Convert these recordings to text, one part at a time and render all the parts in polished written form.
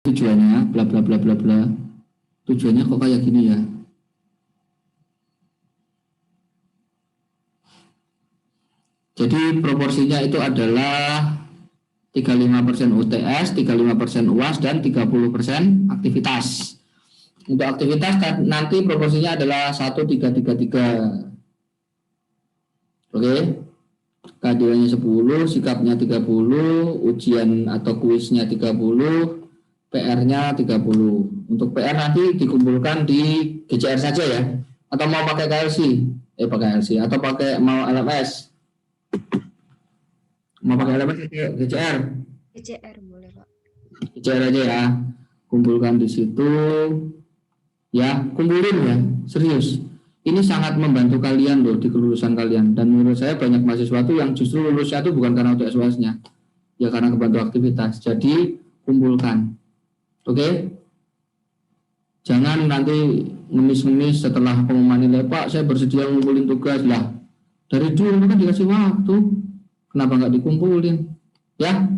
tujuannya bla bla bla bla bla. Tujuannya kok kayak gini ya? Jadi proporsinya itu adalah 35% UTS, 35% UAS, dan 30% aktivitas. Untuk aktivitas nanti proporsinya adalah 1:3:3:3. Oke. Kehadirannya 10, sikapnya 30, ujian atau kuisnya 30, PR-nya 30. Untuk PR nanti dikumpulkan di GCR saja ya. Atau mau pakai KLC? Pakai KLC atau mau LMS? Mau pakai LMS atau GCR? GCR boleh, Pak. GCR aja ya. Kumpulkan di situ. Ya, kumpulin ya. Serius. Ini sangat membantu kalian loh di kelulusan kalian. Dan menurut saya banyak mahasiswa tuh yang justru lulusnya itu bukan karena UTS UASnya. Ya karena kebantu aktivitas. Jadi kumpulkan. Oke? Jangan nanti ngemis-ngemis setelah pengumuman nilai, Pak saya bersedia ngumpulin tugas lah. Dari dulu kan dikasih waktu. Kenapa nggak dikumpulin? Ya?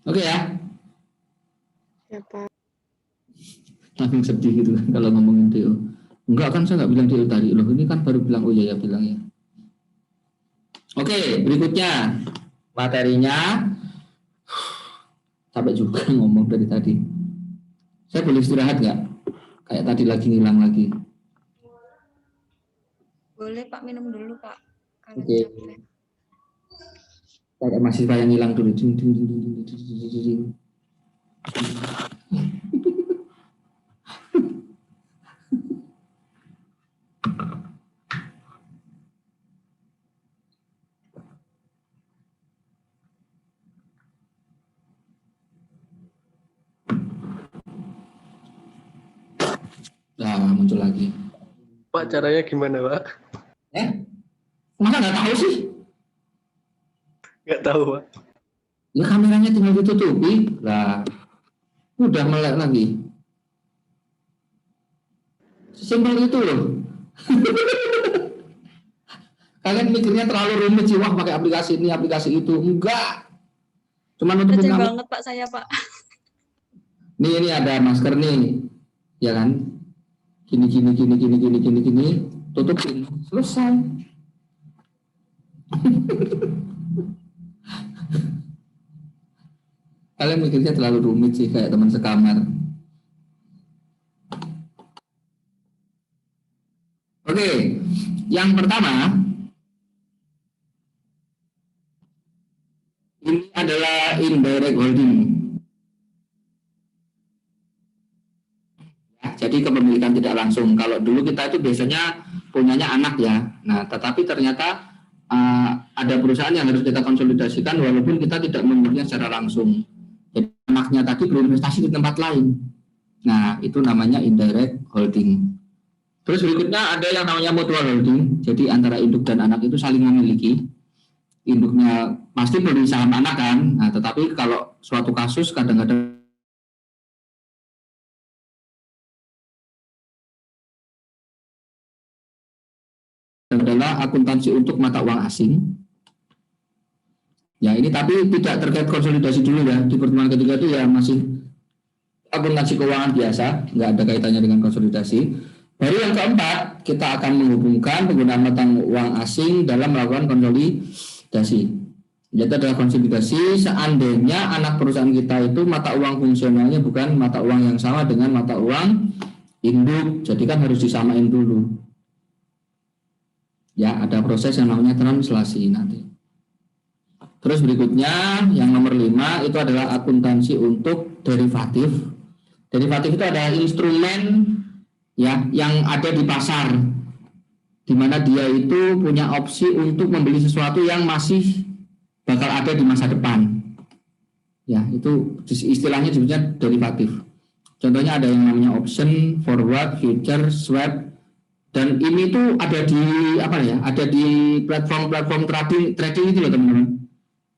Oke ya? Ya, Pak. Langsung sedih gitu kan kalau ngomongin DO. Enggak kan saya nggak bilang DO tadi loh. Ini kan baru bilang oh ya bilang ya. Oke, berikutnya materinya. Capek juga ngomong dari tadi. Saya boleh istirahat nggak? Kayak tadi lagi ngilang lagi. Boleh, Pak, minum dulu, Pak. Kalau Oke. capek. Kayak mahasiswa yang ngilang dulu. Nah, muncul lagi. Pak, caranya gimana, Pak? Masa nggak tahu sih? Nggak tahu, Pak. Ya kameranya tinggal ditutupi. Lah, udah melek lagi. Simpel itu loh. Kalian mikirnya terlalu rumit sih, wah pakai aplikasi ini, aplikasi itu. Enggak. Cuman untuk Percaya banget, Pak, saya, Pak. Ini ada masker nih. Ya kan? Gini, tutupin. Selesai. Kalian mikirnya terlalu rumit sih, kayak teman sekamar. Oke, yang pertama ini adalah indirect holding. Ya, jadi kepemilikan tidak langsung. Kalau dulu kita itu biasanya punyanya anak ya. Nah, tetapi ternyata ada perusahaan yang harus kita konsolidasikan walaupun kita tidak memilikinya secara langsung. Jadi anaknya tadi berinvestasi di tempat lain. Nah, itu namanya indirect holding. Terus berikutnya ada yang namanya mutual holding. Jadi antara induk dan anak itu saling memiliki. Induknya pasti beli saham anak kan. Nah, tetapi kalau suatu kasus kadang-kadang adalah akuntansi untuk mata uang asing. Ya, ini tapi tidak terkait konsolidasi dulu ya. Di pertemuan ketiga itu ya masih akuntansi keuangan biasa, nggak ada kaitannya dengan konsolidasi. Baru yang keempat, kita akan menghubungkan penggunaan mata uang asing dalam melakukan konsolidasi. Itu adalah konsolidasi seandainya anak perusahaan kita itu mata uang fungsionalnya bukan mata uang yang sama dengan mata uang induk, jadi kan harus disamain dulu. Ya, ada proses yang namanya translasi nanti. Terus berikutnya yang nomor 5 itu adalah akuntansi untuk derivatif. Derivatif itu adalah instrumen ya yang ada di pasar, di mana dia itu punya opsi untuk membeli sesuatu yang masih bakal ada di masa depan. Ya, itu istilahnya disebutnya derivatif. Contohnya ada yang namanya option, forward, future, swap, dan ini tuh ada di apa ya? Ada di platform trading itu loh teman-teman.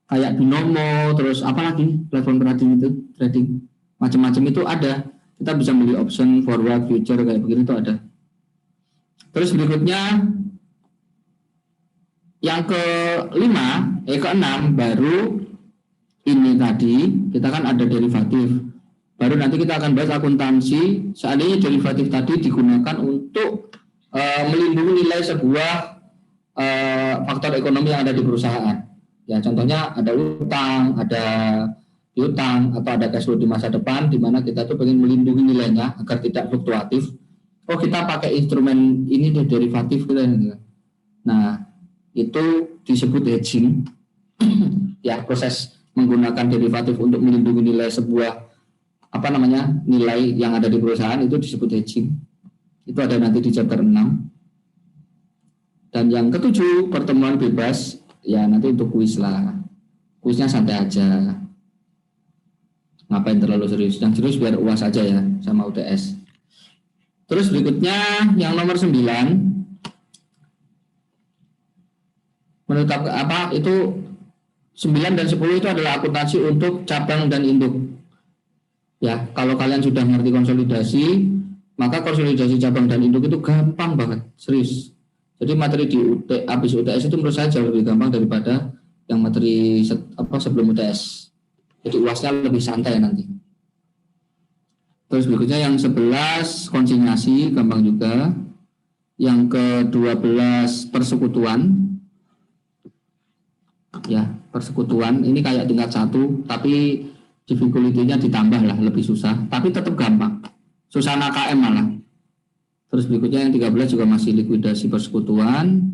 Kayak Binomo, terus apa lagi platform trading macam-macam itu ada. Kita bisa beli option, forward, future kayak begitu itu ada. Terus berikutnya yang keenam baru ini tadi, kita kan ada derivatif. Baru nanti kita akan bahas akuntansi, seandainya derivatif tadi digunakan untuk melindungi nilai sebuah faktor ekonomi yang ada di perusahaan. Ya, contohnya ada utang, ada piutang, atau ada cash flow di masa depan, di mana kita tuh pengen melindungi nilainya agar tidak fluktuatif. Oh, kita pakai instrumen ini deh, derivatif gitu. Nah, itu disebut hedging. Ya, proses menggunakan derivatif untuk melindungi nilai sebuah nilai yang ada di perusahaan itu disebut hedging. Itu ada nanti di chapter 6. Dan yang ketujuh, pertemuan bebas, ya nanti untuk kuis lah. Kuisnya santai aja. Ngapain terlalu serius? Yang serius biar UAS aja ya, sama UTS. Terus berikutnya yang nomor 9, menetapkan itu 9 dan 10 itu adalah akuntansi untuk cabang dan induk. Ya, kalau kalian sudah ngerti konsolidasi, maka konsolidasi cabang dan induk itu gampang banget, serius. Jadi materi di habis UTS itu menurut saya jauh lebih gampang daripada yang materi sebelum UTS. Jadi UASnya lebih santai nanti. Terus berikutnya yang 11 konsinyasi, gampang juga. Yang ke-12 persekutuan. Ya, persekutuan ini kayak tingkat 1, tapi difficulty-nya ditambah lah, lebih susah, tapi tetap gampang. Susana KM malah. Terus berikutnya yang 13 juga masih likuidasi persekutuan.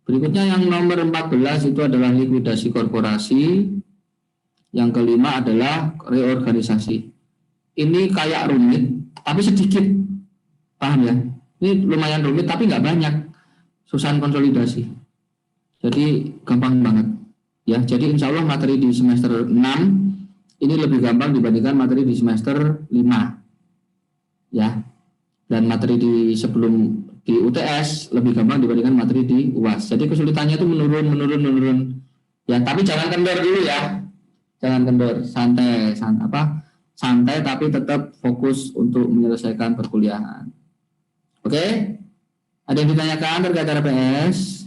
Berikutnya yang nomor 14 itu adalah likuidasi korporasi. Yang kelima adalah reorganisasi. Ini kayak rumit, tapi sedikit. Paham ya? Ini lumayan rumit, tapi nggak banyak. Susahan konsolidasi. Jadi gampang banget. Ya, jadi insya Allah materi di semester 6 ini lebih gampang dibandingkan materi di semester 5. Ya. Dan materi di UTS lebih gampang dibandingkan materi di UAS. Jadi kesulitannya itu menurun. Ya, tapi jangan kendor dulu ya. Jangan kendor, santai tapi tetap fokus untuk menyelesaikan perkuliahan. Oke? Ada yang ditanyakan terkait RPS?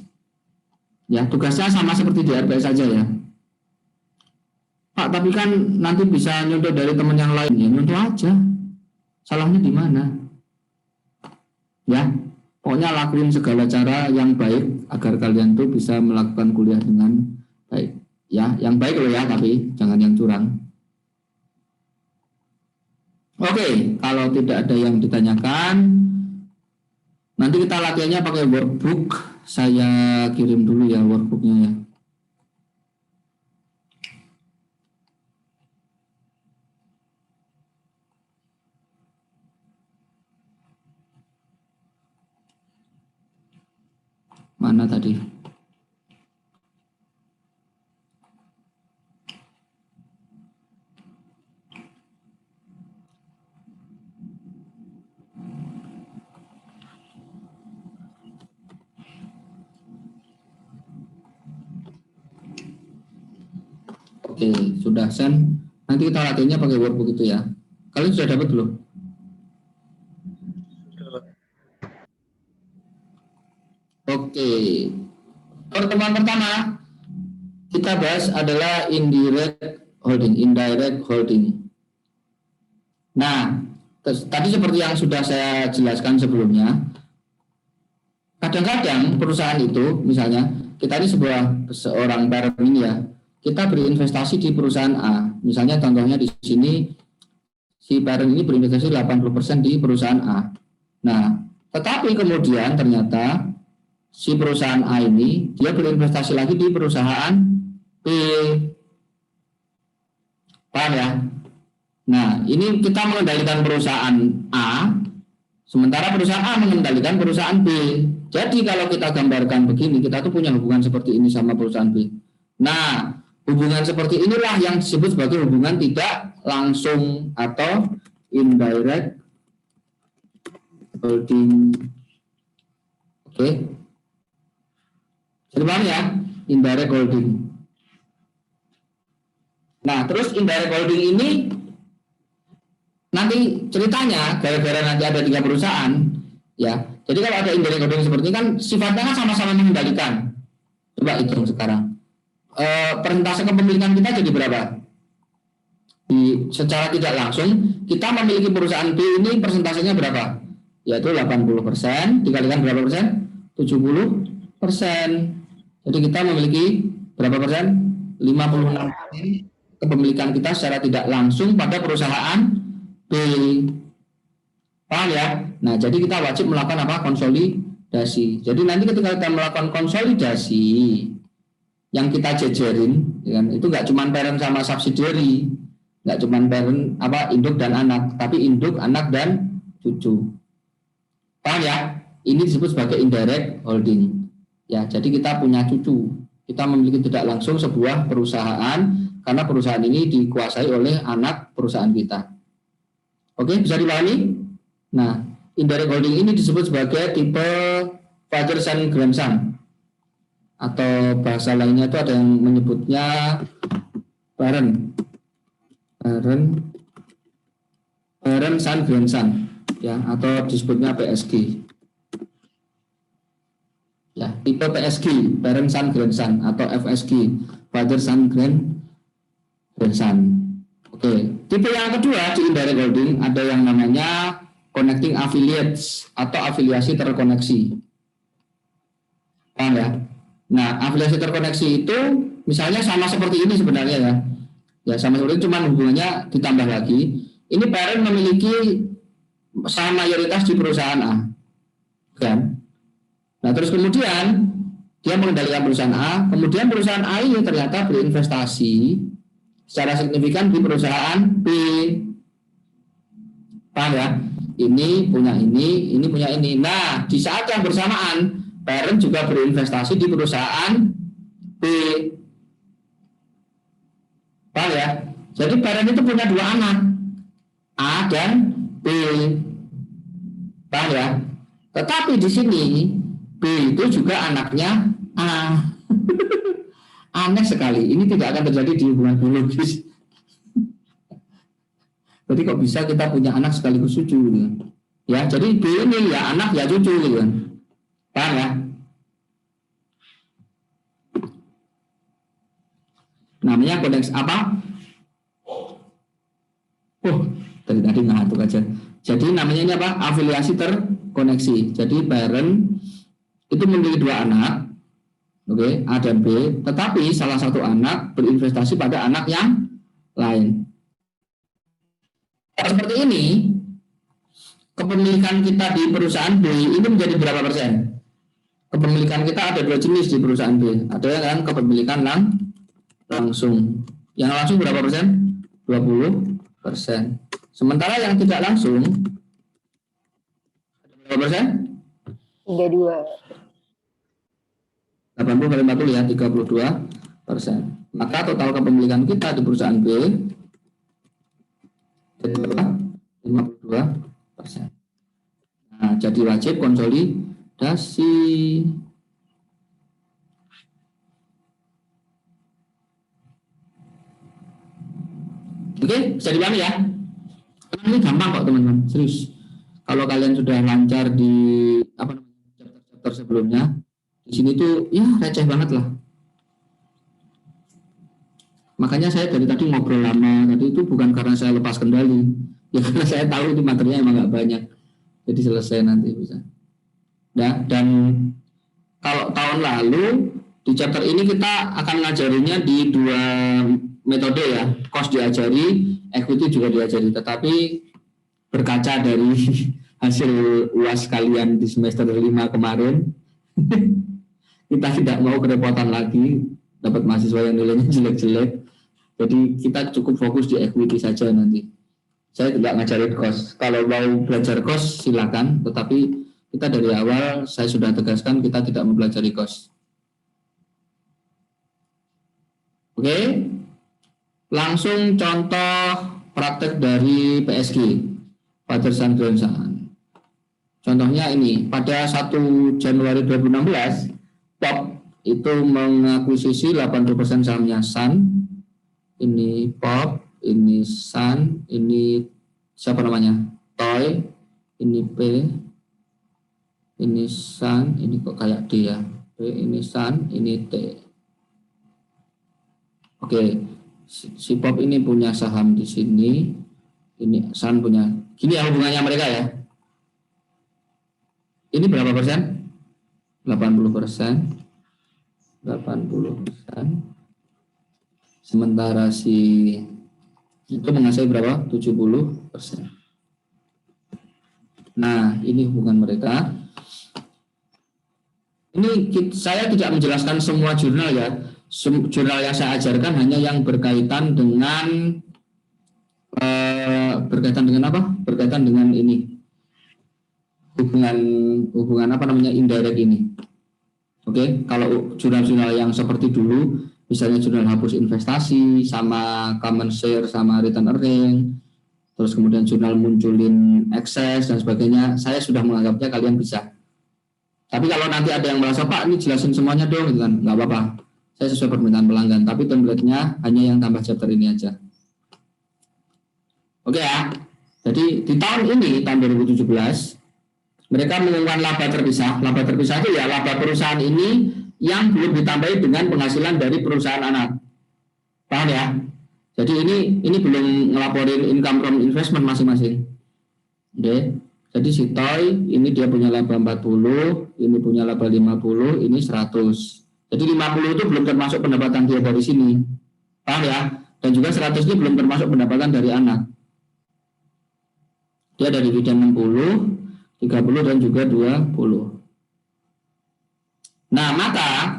Ya, tugasnya sama seperti di RPS saja ya. Pak, tapi kan nanti bisa nyontoh dari teman yang lain. Ya, nyontoh aja. Salahnya di mana? Ya, pokoknya lakuin segala cara yang baik agar kalian tuh bisa melakukan kuliah dengan baik. Ya, yang baik loh ya, tapi jangan yang curang. Oke, kalau tidak ada yang ditanyakan, nanti kita latihannya pakai workbook. Saya kirim dulu ya workbooknya ya. Mana tadi? Oke, sudah send. Nanti kita latihannya pakai workbook itu ya. Kalian sudah dapat belum? Oke. Pertemuan pertama kita bahas adalah indirect holding. Nah, tadi seperti yang sudah saya jelaskan sebelumnya, kadang-kadang perusahaan itu, misalnya kita ini seorang parent ini ya, kita berinvestasi di perusahaan A. Misalnya contohnya di sini si parent ini berinvestasi 80% di perusahaan A. Nah, tetapi kemudian ternyata si perusahaan A ini dia berinvestasi lagi di perusahaan B. Paham ya? Nah, ini kita mengendalikan perusahaan A, sementara perusahaan A mengendalikan perusahaan B. Jadi kalau kita gambarkan begini, kita tuh punya hubungan seperti ini sama perusahaan B. Nah, hubungan seperti inilah yang disebut sebagai hubungan tidak langsung atau indirect holding. Oke. Jadi paham ya? Indirect holding. Nah, terus indirect holding ini nanti ceritanya gara-gara nanti ada 3 perusahaan, ya. Jadi kalau ada indirect holding seperti ini kan sifatnya kan sama-sama mengendalikan. Coba hitung sekarang. Persentase kepemilikan kita jadi berapa? secara tidak langsung kita memiliki perusahaan B ini persentasenya berapa? Yaitu 80% dikalikan berapa persen? 70%. Jadi kita memiliki berapa persen? 56% kepemilikan kita secara tidak langsung pada perusahaan B. Paham ya? Nah, jadi kita wajib melakukan apa? Konsolidasi. Jadi nanti ketika kita melakukan konsolidasi yang kita jejerin, ya kan, itu nggak cuma parent sama subsidiary, nggak cuma parent apa induk dan anak, tapi induk, anak dan cucu. Paham ya? Ini disebut sebagai indirect holding. Ya, jadi kita punya cucu. Kita memiliki tidak langsung sebuah perusahaan karena perusahaan ini dikuasai oleh anak perusahaan kita. Oke, bisa dipahami? Nah, indirect holding ini disebut sebagai tipe father son grandson. Atau bahasa lainnya itu ada yang menyebutnya parent son grandson, ya, atau disebutnya PSG. Ya, tipe PSG, parent son grandson, atau FSG, father son grandson. Oke, tipe yang kedua di indirect holding ada yang namanya connecting affiliates atau afiliasi terkoneksi. Paham ya? Nah, afiliasi terkoneksi itu misalnya sama seperti ini sebenarnya ya. Ya, sama seperti itu, cuman hubungannya ditambah lagi. Ini parent memiliki saham mayoritas di perusahaan A. Kan? Nah, terus kemudian dia mengendalikan perusahaan A, kemudian perusahaan A ini ternyata berinvestasi secara signifikan di perusahaan B. Paham ya? Ini punya ini punya ini. Nah, di saat yang bersamaan, parent juga berinvestasi di perusahaan B. Paham ya? Jadi parent itu punya dua anak, A dan B. Paham ya? Tetapi di sini B itu juga anaknya A. Aneh sekali. Ini tidak akan terjadi di hubungan biologis. Jadi kok bisa kita punya anak sekaligus cucu gitu. Ya, jadi B ini ya anak ya cucu gitu kan. Paham ya? Namanya kodeks apa? Tadi ngantuk aja. Jadi namanya ini apa? Afiliasi terkoneksi. Jadi parent itu memiliki dua anak, oke, A dan B, tetapi salah satu anak berinvestasi pada anak yang lain. Seperti ini, kepemilikan kita di perusahaan B ini menjadi berapa persen? Kepemilikan kita ada dua jenis di perusahaan B. Ada yang kepemilikan langsung. Yang langsung berapa persen? 20%. Sementara yang tidak langsung berapa persen? 32. 80 kali 40 ya, 32%. Maka total kepemilikan kita di perusahaan B adalah 52%. Nah, jadi wajib konsolidasi. Oke, bisa dipahami ya? Ini gampang kok teman-teman, serius. Kalau kalian sudah lancar di chapter sebelumnya, di sini tuh ya receh banget lah. Makanya saya dari tadi ngobrol lama. Tadi itu bukan karena saya lepas kendali, ya karena saya tahu itu materinya emang nggak banyak. Jadi selesai nanti bisa. Nah, dan kalau tahun lalu di chapter ini kita akan ngajarinya di dua metode ya. Cost diajari, equity juga diajari. Tetapi berkaca dari hasil UAS kalian di semester 5 kemarin, kita tidak mau kerepotan lagi dapat mahasiswa yang nilainya jelek-jelek. Jadi kita cukup fokus di equity saja nanti. Saya tidak ngajarin cost. Kalau mau belajar cost silakan, tetapi kita dari awal saya sudah tegaskan kita tidak mempelajari cost. Oke. Langsung contoh praktek dari PSG, father son grandson. Contohnya ini, pada 1 Januari 2016, POP itu mengakuisisi 80% sahamnya Sun. Ini POP, ini Sun, ini siapa namanya? Toy, ini P, ini Sun, ini kok kayak D ya? P, ini Sun, ini T. Oke, si Bob ini punya saham di sini, ini San punya. Gini ya hubungannya mereka ya. Ini berapa persen? 80%. 80%. Sementara si itu menguasai berapa? 70%. Nah, ini hubungan mereka. Ini saya tidak menjelaskan semua jurnal ya. Jurnal yang saya ajarkan hanya yang berkaitan dengan apa? Berkaitan dengan ini hubungan apa namanya indirect ini. Oke, kalau jurnal-jurnal yang seperti dulu, misalnya jurnal hapus investasi sama common share sama return earning, terus kemudian jurnal munculin excess dan sebagainya, saya sudah menganggapnya kalian bisa. Tapi kalau nanti ada yang merasa, Pak, ini jelasin semuanya dong, gitu kan, nggak apa-apa. Saya sesuai permintaan pelanggan, tapi template-nya hanya yang tambah chapter ini aja. Oke ya. Jadi di tahun ini, tahun 2017, mereka mengumumkan laba terpisah. Laba terpisah itu ya laba perusahaan ini yang belum ditambahi dengan penghasilan dari perusahaan anak. Paham ya? Jadi ini belum ngelaporin income from investment masing-masing. Oke. Jadi si Toy ini dia punya laba 40, ini punya laba 50, ini 100. Jadi 50 itu belum termasuk pendapatan dia dari sini. Paham ya? Dan juga 100 ini belum termasuk pendapatan dari anak. Dia dari dividen 60, 30 dan juga 20. Nah, maka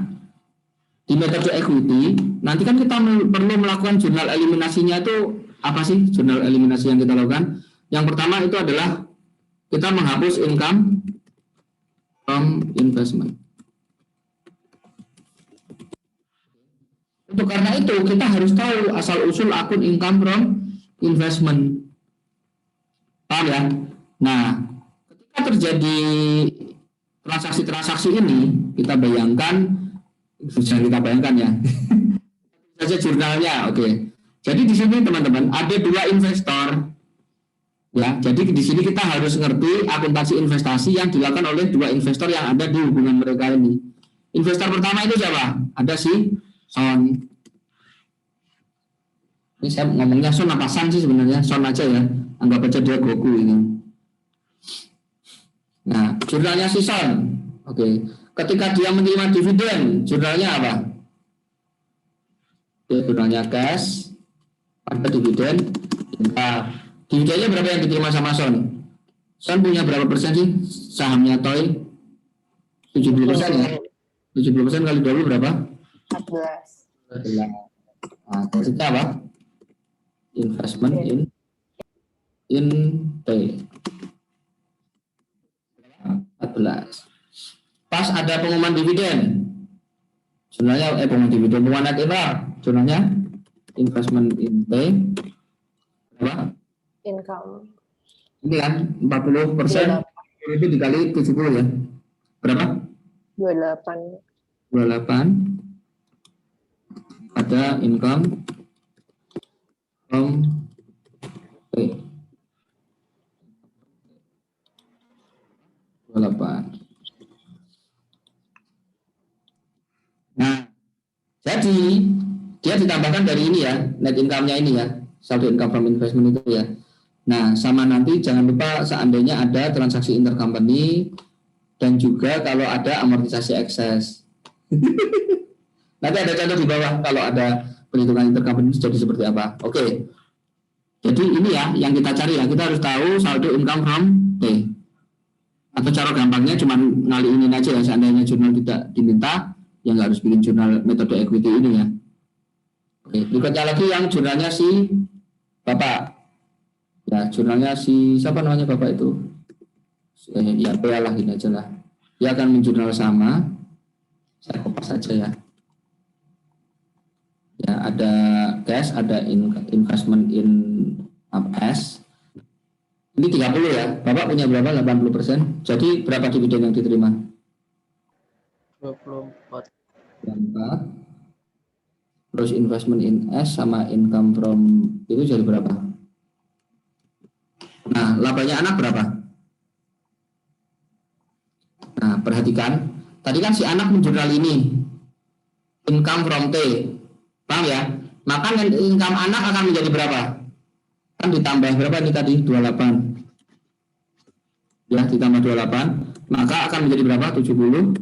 di metode equity nanti kan kita perlu melakukan jurnal eliminasinya. Itu apa sih jurnal eliminasi yang kita lakukan? Yang pertama itu adalah kita menghapus income from investment. Untuk karena itu kita harus tahu asal usul akun income from investment. Paham ya? Nah, ketika terjadi transaksi-transaksi ini, kita bayangkan ya. Saja jurnalnya, oke. Jadi di sini teman-teman ada dua investor. Ya, jadi di sini kita harus ngerti akuntansi investasi yang dilakukan oleh dua investor yang ada di hubungan mereka ini. Investor pertama itu siapa? Ada si Son. Ini saya ngomongnya Son apa San sih sebenarnya? Son aja ya. Anggap aja dia Goku ini. Nah, jurnalnya si Son. Oke. Ketika dia menerima dividen, jurnalnya apa? Jurnalnya cash, ada dividen. Nah, dividennya berapa yang diterima sama Son? Son punya berapa persen sih sahamnya Toy? 70% ya? 70% kali 20 berapa? 14. Nah, maksudnya apa? Investment in T. 14. Pas ada pengumuman dividen, jurnalnya pengumuman dividen, jurnalnya investment in T berapa? Income. Ini kan 40% itu dikali 70 ya. Berapa? 28. 28. Ada income from T. 28. Nah, jadi dia ditambahkan dari ini ya, net income-nya ini ya, saldo income from investment itu ya. Nah, sama nanti jangan lupa seandainya ada transaksi intercompany dan juga kalau ada amortisasi ekses. Nanti ada contoh di bawah kalau ada perhitungan intercompany jadi seperti apa. Oke. Jadi ini ya yang kita cari ya, kita harus tahu saldo income from T. Atau cara gampangnya cuma ngaliinin aja ya, seandainya jurnal tidak diminta, ya nggak harus bikin jurnal metode equity ini ya. Oke, berikutnya lagi yang jurnalnya si Bapak. Ya, jurnalnya si siapa namanya Bapak itu? Ya, PA lah gini aja lah. Dia akan menjurnal sama. Saya kopas saja ya. Ya, ada cash, ada investment in S. Ini 30 ya. Bapak punya berapa? 80%. Jadi berapa dividen yang diterima? 24. 24. Terus investment in S sama income from itu jadi berapa? Nah, labanya anak berapa? Nah, perhatikan. Tadi kan si anak menjurnal ini. Income from T. Paham ya? maka net income anak akan menjadi berapa? Kan ditambah berapa ini tadi? 28. Ya, ditambah 28, maka akan menjadi berapa? 78.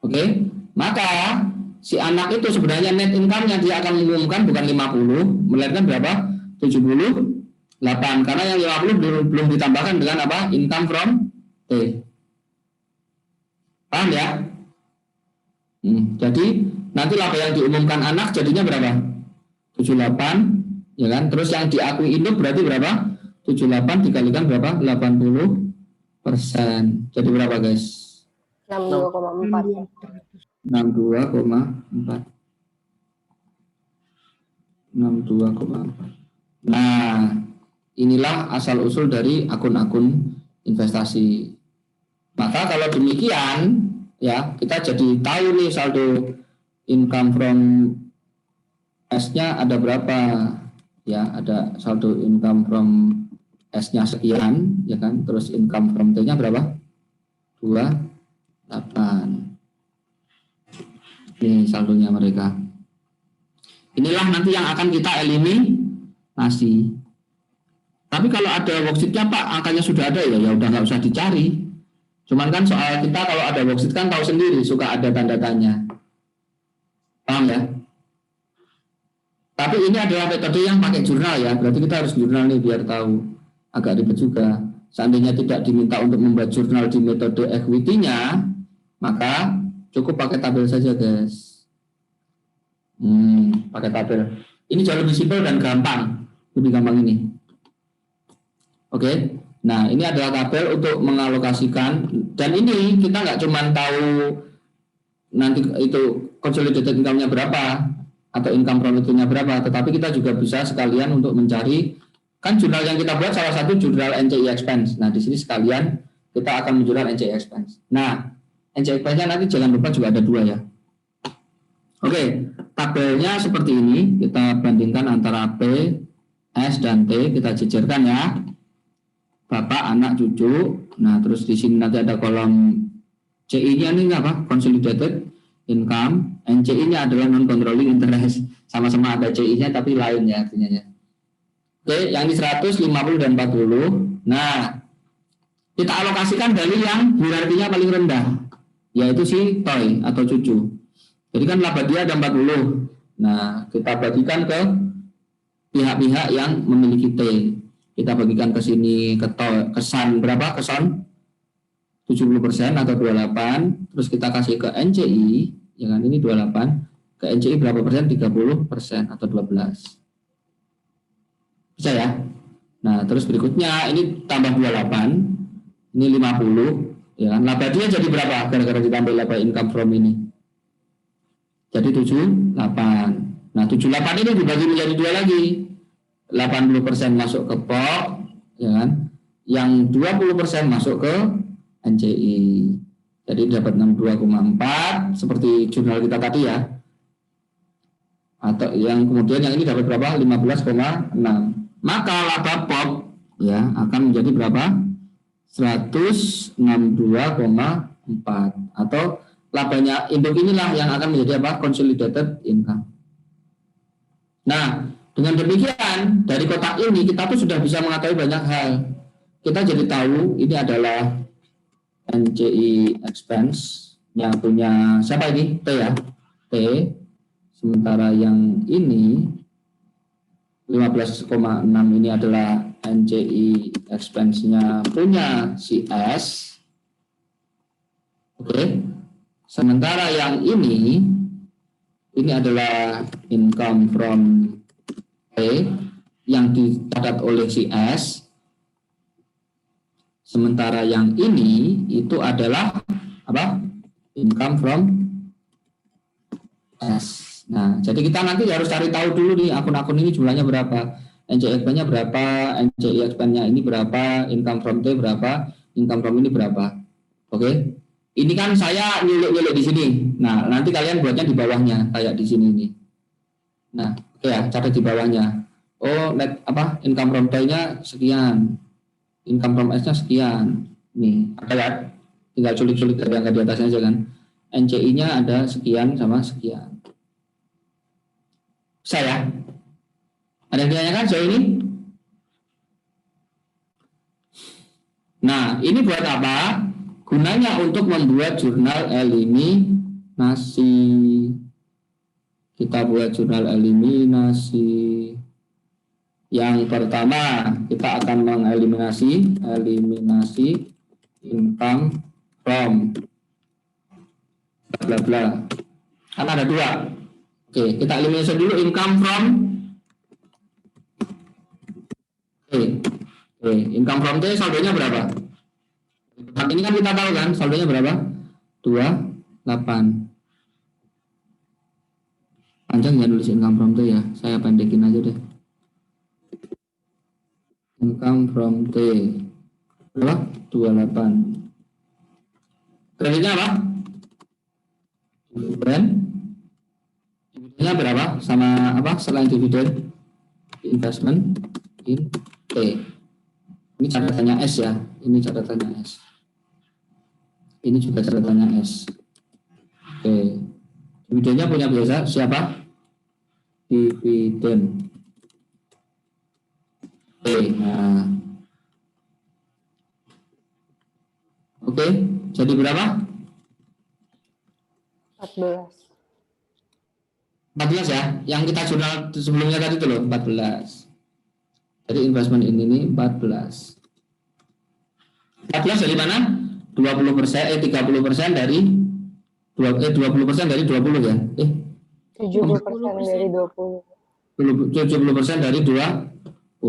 Oke, maka si anak itu sebenarnya net income-nya dia akan mengumumkan bukan 50, melainkan berapa? 78. Karena yang 50 belum ditambahkan dengan apa? Income from T. Paham ya? Jadi nanti laba yang diumumkan anak jadinya berapa? 78, ya kan? Terus yang diakui induk berarti berapa? 78 dikalikan berapa? 80%. Jadi berapa, guys? 62,4. 62,4. 62,4. Nah, inilah asal-usul dari akun-akun investasi. Maka kalau demikian, ya, kita jadi tahu nih saldo income from S-nya ada berapa. Ya, ada saldo income from S-nya sekian, ya kan? Terus income from T-nya berapa? 28. Ini saldonya mereka. Inilah nanti yang akan kita eliminasi. Tapi kalau ada worksheet-nya Pak, angkanya sudah ada ya udah nggak usah dicari. Cuman kan soal kita kalau ada worksheet kan tahu sendiri, suka ada tanda tanya. Paham ya? Tapi ini adalah metode yang pakai jurnal ya, berarti kita harus jurnal nih biar tahu. Agak ribet juga. Seandainya tidak diminta untuk membuat jurnal di metode equity-nya, maka cukup pakai tabel saja, guys. Pakai tabel. Ini jauh lebih simpel dan gampang. Lebih gampang ini. Oke. Nah, ini adalah tabel untuk mengalokasikan. Dan ini kita nggak cuma tahu nanti itu consolidated income-nya berapa atau income from itu-nya berapa, tetapi kita juga bisa sekalian untuk mencari. Kan jurnal yang kita buat salah satu jurnal NCI expense. Nah, di sini sekalian kita akan menjurnal NCI expense. Nah, NCI expense-nya nanti jangan lupa juga ada 2 ya. Oke, tabelnya seperti ini. Kita bandingkan antara P, S, dan T. Kita jejerkan ya. Bapak, anak, cucu. Nah, terus di sini nanti ada kolom CI-nya ini apa? Consolidated income. NCI-nya adalah non-controlling interest. Sama-sama ada CI-nya tapi lain ya artinya ya. Oke, yang di 100, 50, dan 40. Nah, kita alokasikan dari yang hierarkinya paling rendah, yaitu si toy atau cucu. Jadi kan laba dia ada 40. Nah, kita bagikan ke pihak-pihak yang memiliki T. Kita bagikan ke sini ke kesan berapa? Kesan 70% atau 28. Terus kita kasih ke NCI, ya kan ini 28. Ke NCI berapa persen? 30% atau 12. Bisa ya? Nah, terus berikutnya ini tambah 28, ini 50, ya kan? Laba dia jadi berapa? Gara-gara ditambah laba income from ini. Jadi 78. Nah, 78 ini dibagi menjadi 2 lagi. 80% masuk ke POK, ya kan? Yang 20% masuk ke NCI. Jadi dapat 62,4 seperti jurnal kita tadi ya. Atau yang kemudian yang ini dapat berapa? 15,6. Maka laba POP ya akan menjadi berapa? 162,4 atau labanya induk inilah yang akan menjadi apa? Consolidated income. Nah, dengan demikian dari kotak ini kita tuh sudah bisa mengetahui banyak hal. Kita jadi tahu ini adalah NCI expense yang punya siapa ini? T ya. T. Sementara yang ini 15,6 ini adalah NCI expense-nya punya si S. Oke. Sementara yang ini adalah income from T yang dicatat oleh si S. Sementara yang ini itu adalah apa? Income from S. Nah, jadi kita nanti harus cari tahu dulu nih akun-akun ini jumlahnya berapa, NCI expense-nya berapa, NCI expense-nya ini berapa, income from T berapa, income from ini berapa. Oke. Ini kan saya nyulik-nyulik di sini. Nah, nanti kalian buatnya di bawahnya kayak di sini nih. Nah, oke ya, catat di bawahnya. Oh, net apa? Income from T-nya sekian. Income from S-nya sekian. Nih, ada ya. Tinggal culik-culik dari angka di atasnya aja kan. NCI-nya ada sekian sama sekian. Saya. Ada yang ditanyakan sejauh ini? Nah, ini buat apa? Gunanya untuk membuat jurnal eliminasi. Kita buat jurnal eliminasi. Yang pertama, kita akan mengeliminasi income from bla bla. Kan ada dua. Oke, kita eliminasi dulu income from. Oke, income from T saldonya berapa? Ini kan kita tahu kan saldonya berapa? 28. Panjang ya nulis income from T ya. Saya pendekin aja deh. Income from T berapa? 28. Kreditnya apa? Dividen. Dividennya berapa? Sama apa selain dividen? Investment in T. Ini catatannya S ya. Ini catatannya S. Ini juga catatannya S. Oke. Dividennya punya biasa siapa? Dividen. Oke. Nah. Oke. Jadi berapa? 14. 14 ya. Yang kita jurnal sebelumnya tadi itu loh 14. Jadi investment ini 14. 14 dari mana? 20%, 30% dari 20% dari 20 ya. 70% dari 20. 70% dari 20.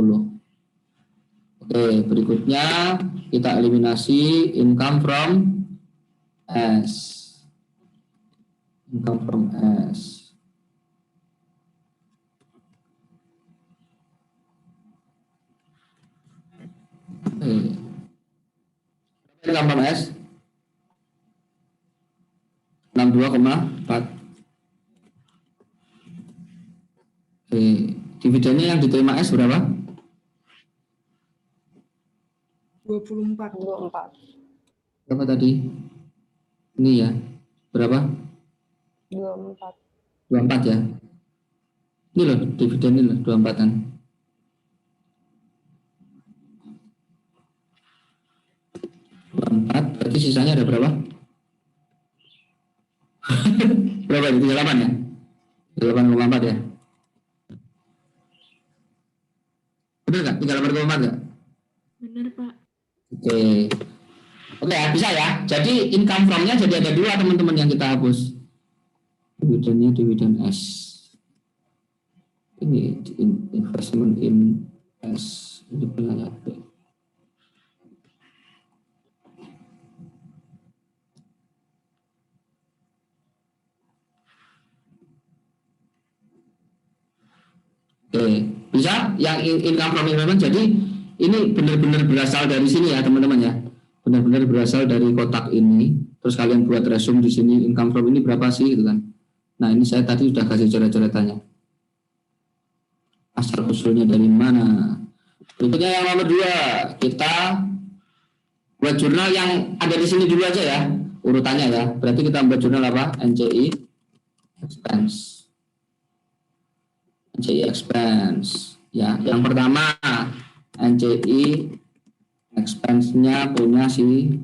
Oke, berikutnya kita eliminasi income from S. Income from S. Oke. Income from S 62,4. Oke, dividennya yang diterima S berapa? 24. Berapa tadi? Ini ya. Berapa? 24. 24 ya. Ini loh dividen ini loh 24 kan. Berarti sisanya ada berapa? Berapa itu? 38 ya? 38,4 ya? Benar nggak? 38,4 nggak? Benar, Pak. Oke. Oke ya, bisa ya. Jadi income from-nya jadi ada dua teman-teman yang kita hapus. Dividennya dividen S. Ini investment in S. Ini penanya B. Oke, bisa yang income from investment. Jadi ini benar-benar berasal dari sini ya teman-teman ya. Benar-benar berasal dari kotak ini. Terus kalian buat resume di sini income from ini berapa sih gitu kan. Nah, ini saya tadi sudah kasih coret-coretannya. Asal usulnya dari mana? Berikutnya yang nomor 2, kita buat jurnal yang ada di sini dulu aja ya, urutannya ya. Berarti kita buat jurnal apa? NCI expense. NCI expense. Ya, yang pertama NCI expense-nya punya si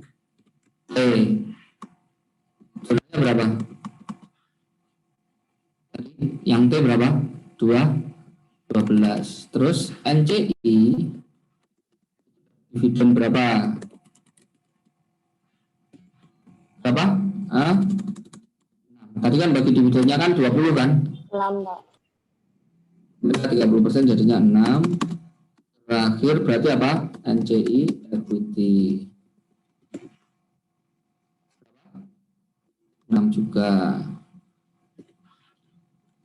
T. Jurnalnya berapa? Yang T berapa? 12. Terus NCI dividen berapa? Berapa? Tadi kan bagi dividennya kan 20 kan? 6, Pak. 30% jadinya 6. Terakhir berarti apa? NCI equity 6 juga.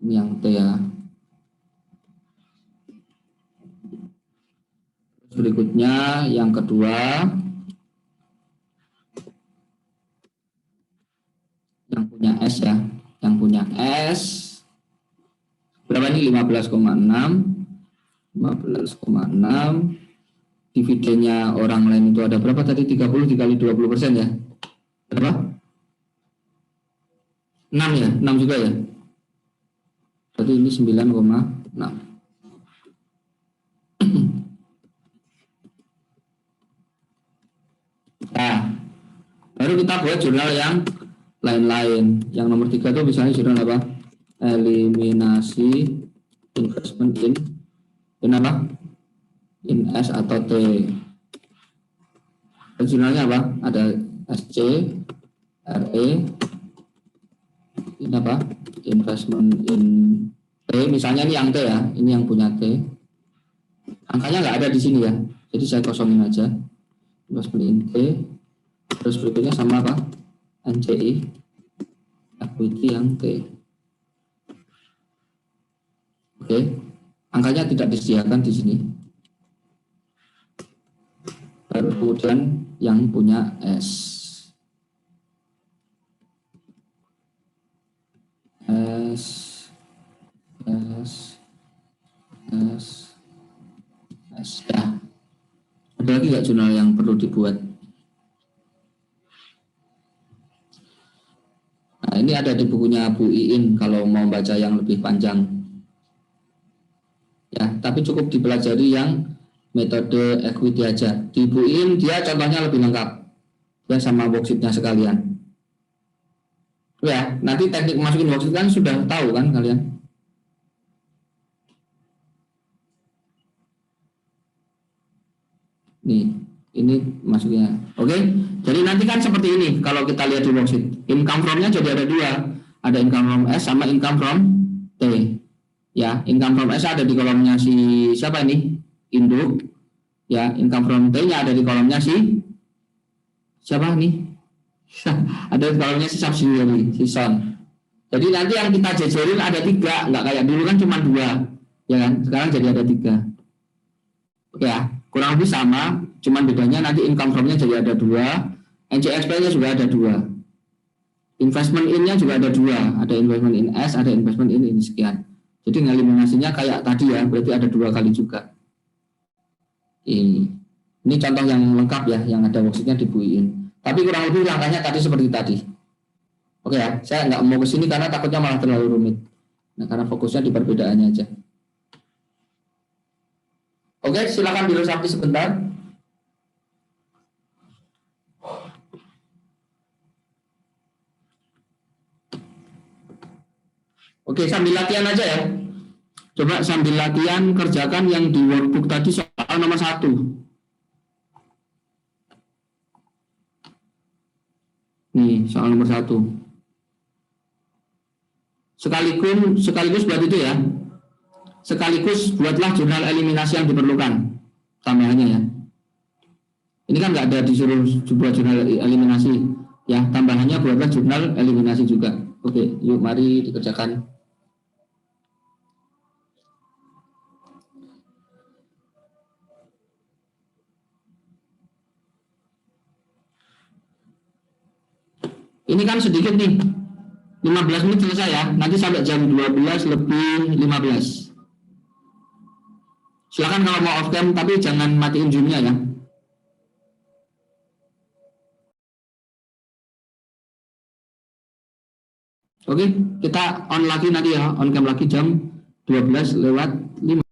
Ini yang T ya. Berikutnya yang kedua, yang punya S ya, yang punya S berapa ini? 15,6. Dividennya orang lain itu ada berapa tadi? 30 dikali 20% ya, berapa? 6 ya, 6 juga ya. Berarti ini 9,6. Nah, baru kita buat jurnal yang lain-lain. Yang nomor 3 itu misalnya jurnal apa? Eliminasi investment in apa? In S atau T. Jurnalnya apa? Ada SC, RE, ini apa? Investment in T. Misalnya ini yang T ya, ini yang punya T. Angkanya nggak ada di sini ya, jadi saya kosongin aja. Investment in T. Terus berikutnya sama apa? NCI, equity yang T. Oke, angkanya tidak disediakan di sini. Baru kemudian yang punya S. S, S, S, S. Ya. Ada lagi nggak jurnal yang perlu dibuat? Nah, ini ada di bukunya Bu Iin kalau mau baca yang lebih panjang. Ya, tapi cukup dipelajari yang metode equity aja. Di Bu Iin dia contohnya lebih lengkap. Ya, sama worksheet-nya sekalian. Ya, nanti teknik masukin worksheet kan sudah tahu kan kalian? Nih, ini masuknya. Oke, jadi nanti kan seperti ini kalau kita lihat di worksheet. Income from-nya jadi ada dua. Ada income from S sama income from T. Ya, income from S ada di kolomnya si siapa ini? Induk. Ya, income from T-nya ada di kolomnya si siapa nih? Ada di kolomnya si subsidiary, si Son. Jadi nanti yang kita jajarin ada 3, nggak kayak dulu kan cuma 2, ya kan? Sekarang jadi ada 3. Oke ya, kurang lebih sama, cuman bedanya nanti income from-nya jadi ada 2, NCXP-nya juga ada 2, investment in-nya juga ada 2, ada investment in S, ada investment in ini sekian. Jadi ngeliminasinya kayak tadi ya, berarti ada 2 kali juga. Ini contoh yang lengkap ya, yang ada worksheet-nya dibuiin. Tapi kurang lebih langkahnya tadi seperti tadi. Oke ya, saya nggak mau ke sini karena takutnya malah terlalu rumit. Nah, karena fokusnya di perbedaannya aja. Oke, silakan diresapi sebentar. Oke, sambil latihan aja ya. Coba sambil latihan kerjakan yang di workbook tadi soal nomor 1. Nih, soal nomor 1. Sekaligus buat itu ya. Sekaligus buatlah jurnal eliminasi yang diperlukan. Tambahannya ya. Ini kan nggak ada disuruh buat jurnal eliminasi. Ya, tambahannya buatlah jurnal eliminasi juga. Oke, yuk mari dikerjakan. Ini kan sedikit nih. 15 menit selesai ya. Nanti sampai jam 12 lebih 15. Silakan kalau mau off cam, tapi jangan matiin zoom-nya ya. Oke, kita on lagi nanti ya, on cam lagi jam 12:05.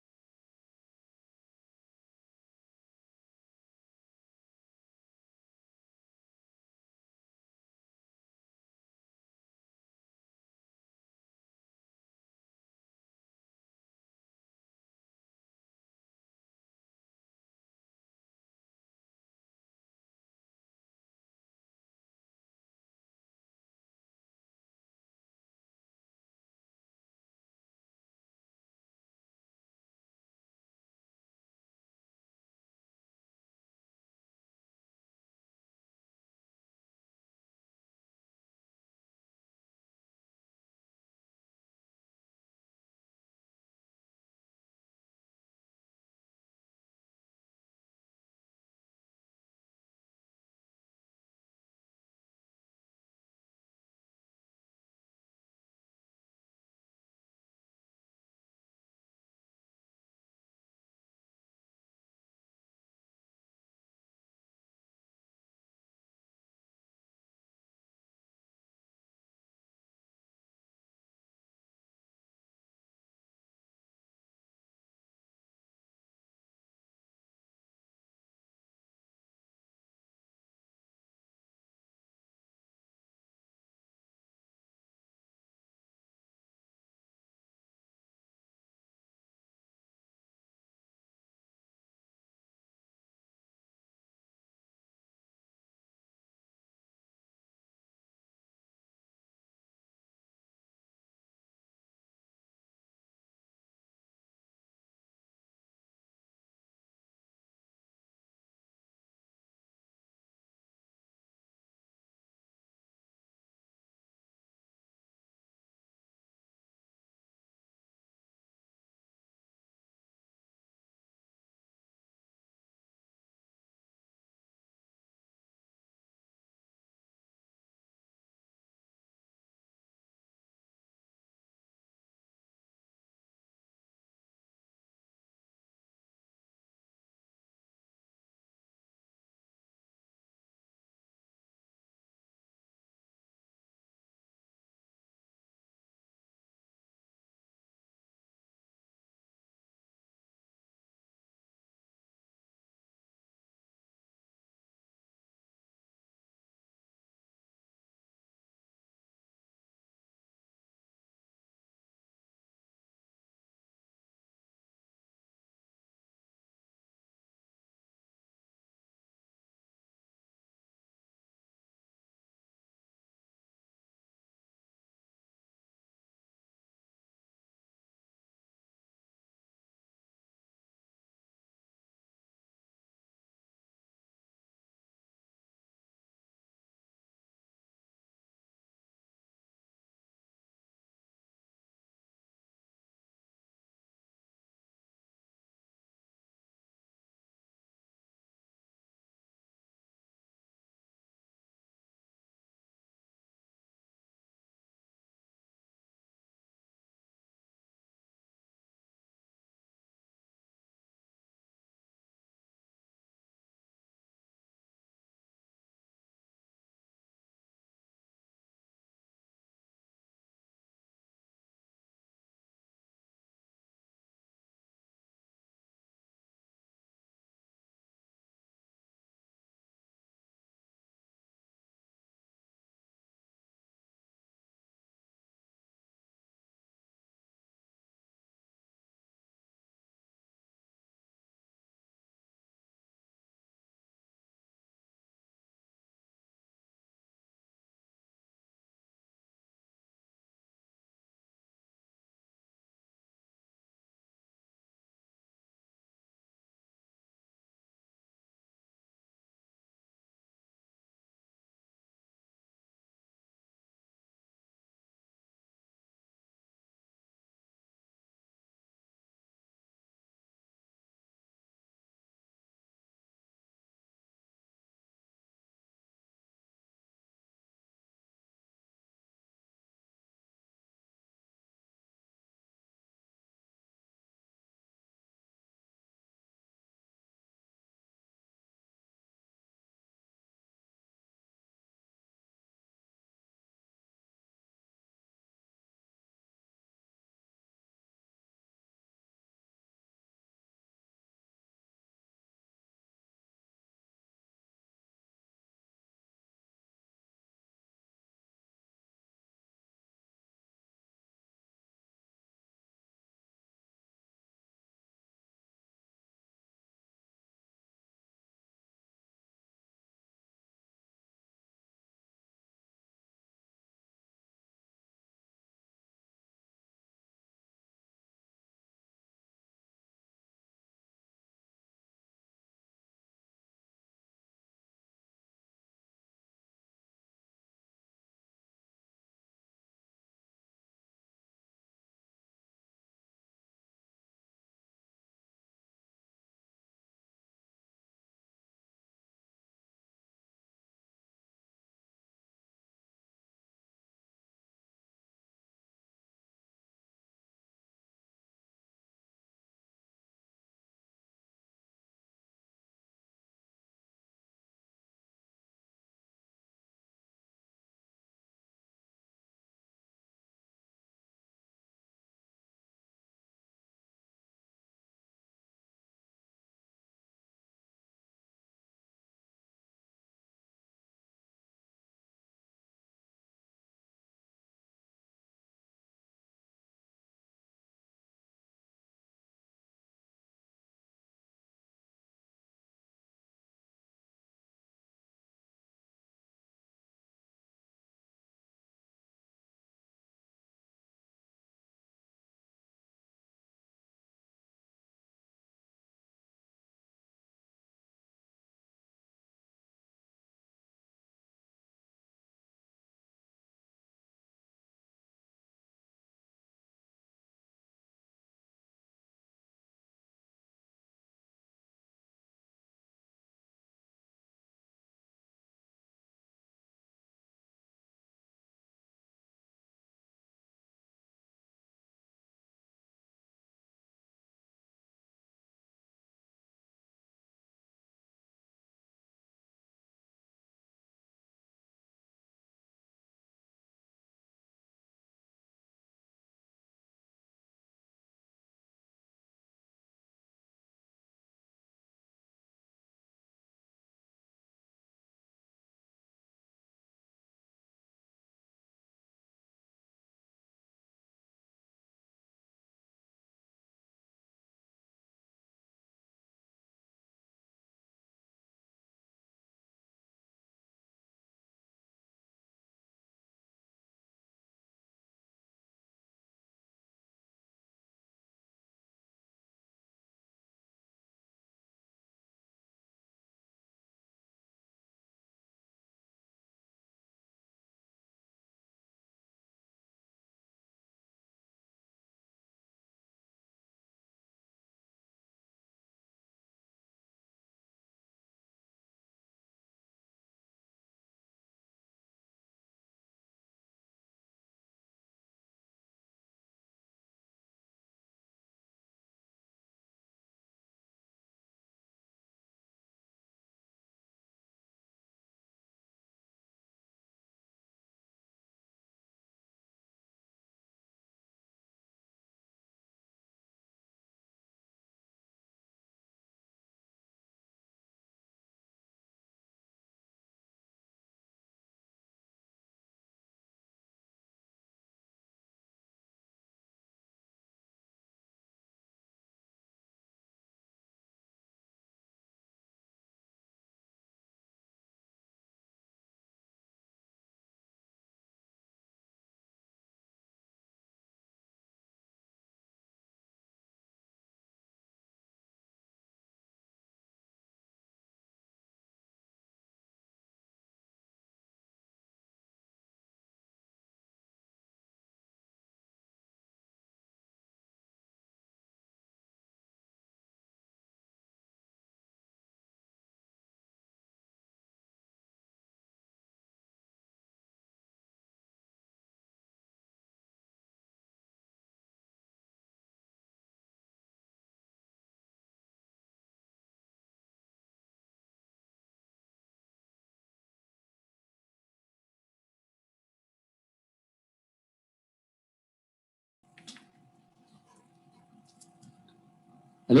Halo?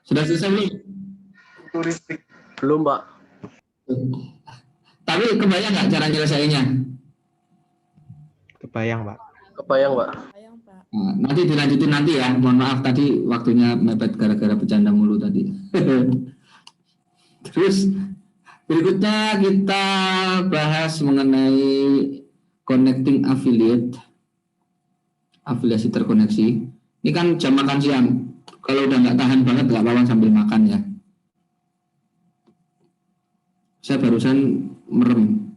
Sudah selesai belum? Turistik. Belum, Pak. Tapi kebayang nggak cara nyelesainnya? Kebayang, Pak. Kebayang, Pak. Nah, nanti dilanjutin nanti ya. Mohon maaf tadi waktunya mepet gara-gara bercanda mulu tadi. Terus berikutnya kita bahas mengenai connecting affiliate, afiliasi terkoneksi. Ini kan jam makan siang. Kalau udah nggak tahan banget nggak apa-apa sambil makan ya. Saya barusan merem.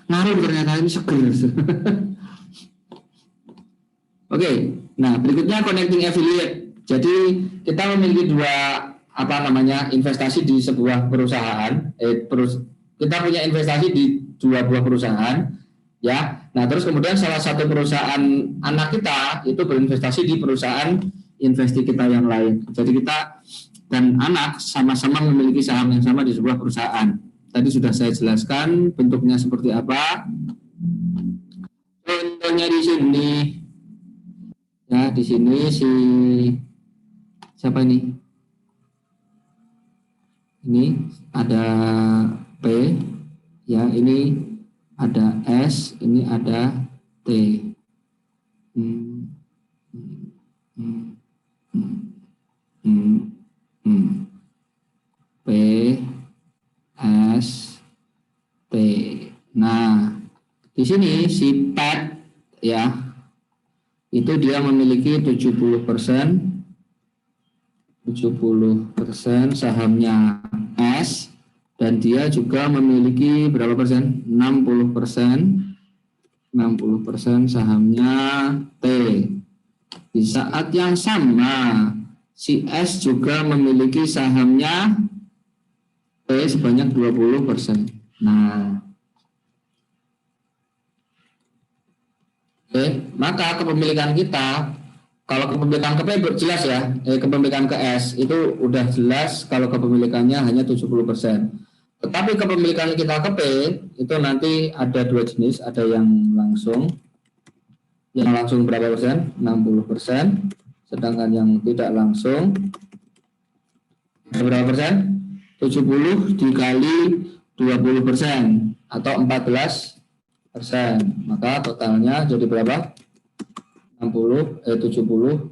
Ngaruh ternyata ini seger. Oke, nah berikutnya connecting affiliate. Jadi kita memiliki investasi di sebuah perusahaan. Kita punya investasi di dua buah perusahaan, ya. Nah terus kemudian salah satu perusahaan anak kita itu berinvestasi di perusahaan investi kita yang lain. Jadi kita dan anak sama-sama memiliki saham yang sama di sebuah perusahaan. Tadi sudah saya jelaskan bentuknya seperti apa. Contohnya di sini. Ya, di sini siapa ini? Ini ada P, ya ini ada S, ini ada T. P, S, T. Nah, di sini si PET ya. Itu dia memiliki 70% sahamnya S dan dia juga memiliki berapa persen? 60% sahamnya T. Di saat yang sama si S juga memiliki sahamnya T sebanyak 20%. Nah, oke, maka kepemilikan kita, kalau kepemilikan ke P jelas ya, kepemilikan ke S itu udah jelas kalau kepemilikannya hanya 70%. Tetapi kepemilikan kita ke P itu nanti ada dua jenis, ada yang langsung berapa persen? 60%, sedangkan yang tidak langsung berapa persen? 70 dikali 20% atau 14%. Maka totalnya jadi berapa? 74%.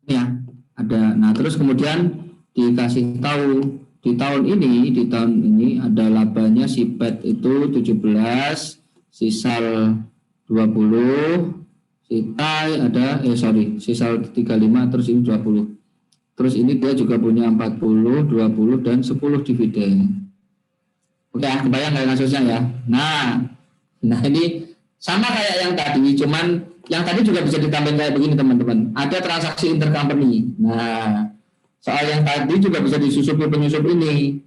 Ya, ada. Nah, terus kemudian dikasih tahu di tahun ini ada labanya si PET itu 17, si SAL 20, si TAI ada si SAL 35, terus ini 20. Terus ini dia juga punya 40, 20, dan 10 dividen. Oke, kebayang nggak kasusnya ya? Nah ini sama kayak yang tadi, cuman yang tadi juga bisa ditambahin kayak begini teman-teman. Ada transaksi intercompany. Nah, soal yang tadi juga bisa disusupi penyusup ini.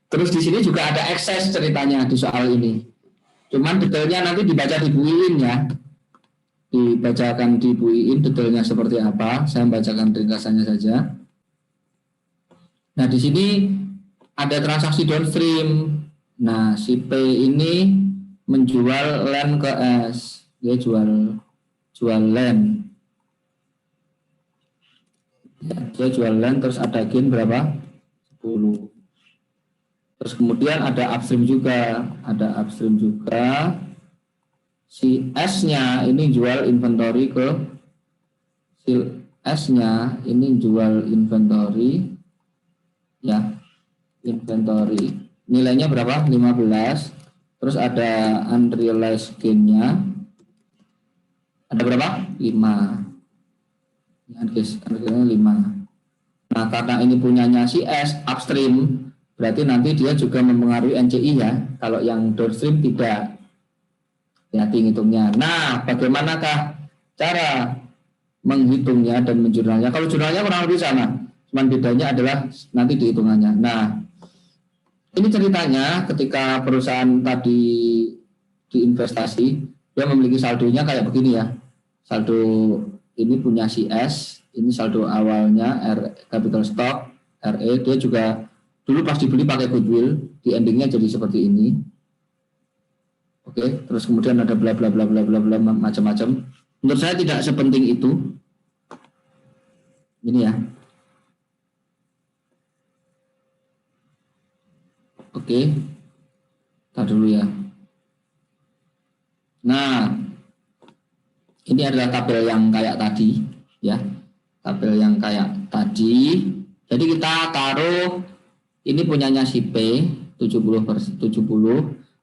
Terus di sini juga ada ekses ceritanya di soal ini. Cuman detailnya nanti dibaca di buku ya. Dibacakan di buiin detailnya seperti apa. Saya bacakan ringkasannya saja. Nah, di sini ada transaksi downstream. Nah, si P ini menjual land ke S. Dia jual land. Dia jual land terus ada gain berapa? 10. Terus kemudian ada upstream juga. Si S-nya ini jual inventory ya, inventory nilainya berapa? 15. Terus ada unrealized gain-nya ada berapa? 5. Unrealized 5. Nah, karena ini punyanya si S upstream, berarti nanti dia juga mempengaruhi NCI ya. Kalau yang downstream tidak. Hati ngitungnya. Nah, bagaimanakah cara menghitungnya dan menjurnalnya? Kalau jurnalnya kurang lebih sama, cuman bedanya adalah nanti dihitungannya. Nah, ini ceritanya ketika perusahaan tadi diinvestasi, dia memiliki saldonya kayak begini ya. Saldo ini punya si S, ini saldo awalnya capital stock, RE, dia juga dulu pas dibeli pakai goodwill, di endingnya jadi seperti ini. Oke, terus kemudian ada bla bla bla bla bla bla macam-macam. Menurut saya tidak sepenting itu. Ini ya. Oke. Tar dulu ya. Nah, ini adalah tabel yang kayak tadi, ya. Tabel yang kayak tadi. Jadi kita taruh ini punyanya si P 70,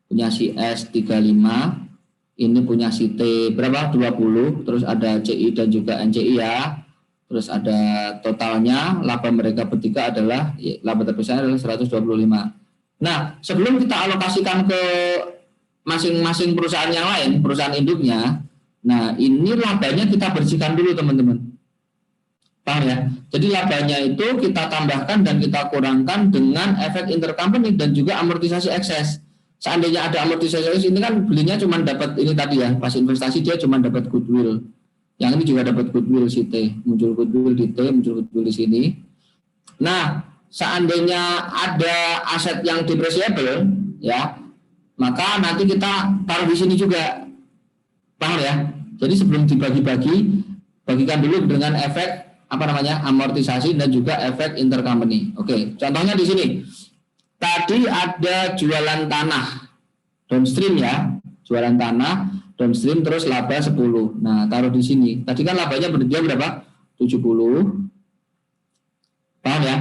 punya si S 35, ini punya si T berapa? 20, terus ada CI dan juga NCI ya. Terus ada totalnya laba mereka bertiga adalah laba terbesar adalah 125. Nah, sebelum kita alokasikan ke masing-masing perusahaan yang lain, perusahaan induknya, nah ini labanya kita bersihkan dulu teman-teman. Paham ya? Jadi labanya itu kita tambahkan dan kita kurangkan dengan efek intercompany dan juga amortisasi ekses. Seandainya ada amortisasi ekses, ini kan belinya cuma dapat ini tadi ya, pas investasi dia cuma dapat goodwill. Yang ini juga dapat goodwill si T, muncul goodwill di T, muncul goodwill di sini. Nah, seandainya ada aset yang depreciable, ya, maka nanti kita taruh di sini juga, paham ya? Jadi sebelum dibagi-bagi, bagikan dulu dengan efek amortisasi dan juga efek intercompany. Oke, contohnya di sini. Tadi ada jualan tanah downstream ya, jualan tanah downstream terus laba 10. Nah, taruh di sini. Tadi kan labanya dia berapa? 70. Paham ya?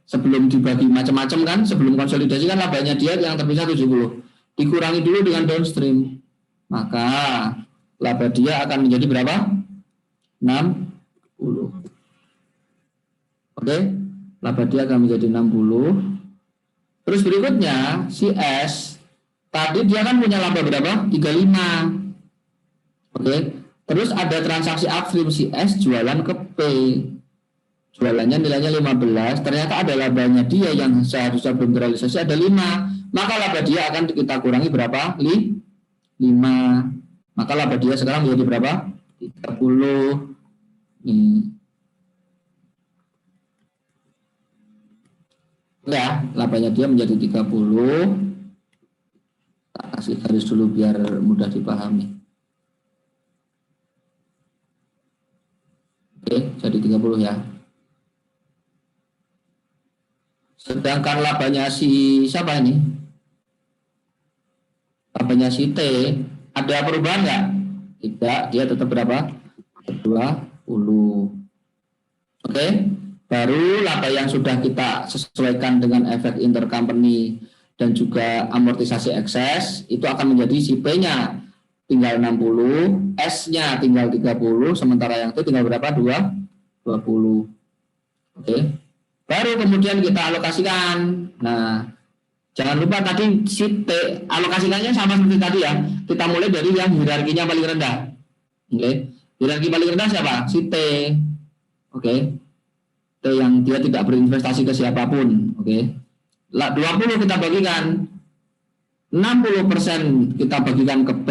Sebelum dibagi macam-macam kan, sebelum konsolidasi kan labanya dia yang terpisah 70. Dikurangi dulu dengan downstream. Maka laba dia akan menjadi berapa? 60. Oke, laba dia akan menjadi 60. Terus berikutnya si S tadi dia kan punya laba berapa? 35. Oke, terus ada transaksi upstream si S jualan ke P. Jualannya nilainya 15, ternyata ada labanya dia yang seharusnya belum terrealisasi ada 5. Maka laba dia akan kita kurangi berapa? 5. Maka laba dia sekarang menjadi berapa? 30. Ya, labanya dia menjadi 30. Tak kasih garis dulu biar mudah dipahami. Oke, jadi 30 ya. Sedangkan labanya si siapa ini? Labanya si T, ada perubahan nggak? Tidak, dia tetap berapa? 20. Oke, baru laba yang sudah kita sesuaikan dengan efek intercompany dan juga amortisasi ekses, itu akan menjadi si P-nya tinggal 60, S-nya tinggal 30, sementara yang itu tinggal berapa? 20. Oke. Baru kemudian kita alokasikan. Nah, jangan lupa tadi si T, alokasikannya sama seperti tadi ya. Kita mulai dari yang hierarkinya paling rendah. Oke. Hierarki paling rendah siapa? Si T. Oke. T yang dia tidak berinvestasi ke siapapun. Oke. 20 kita bagikan. 60% kita bagikan ke P,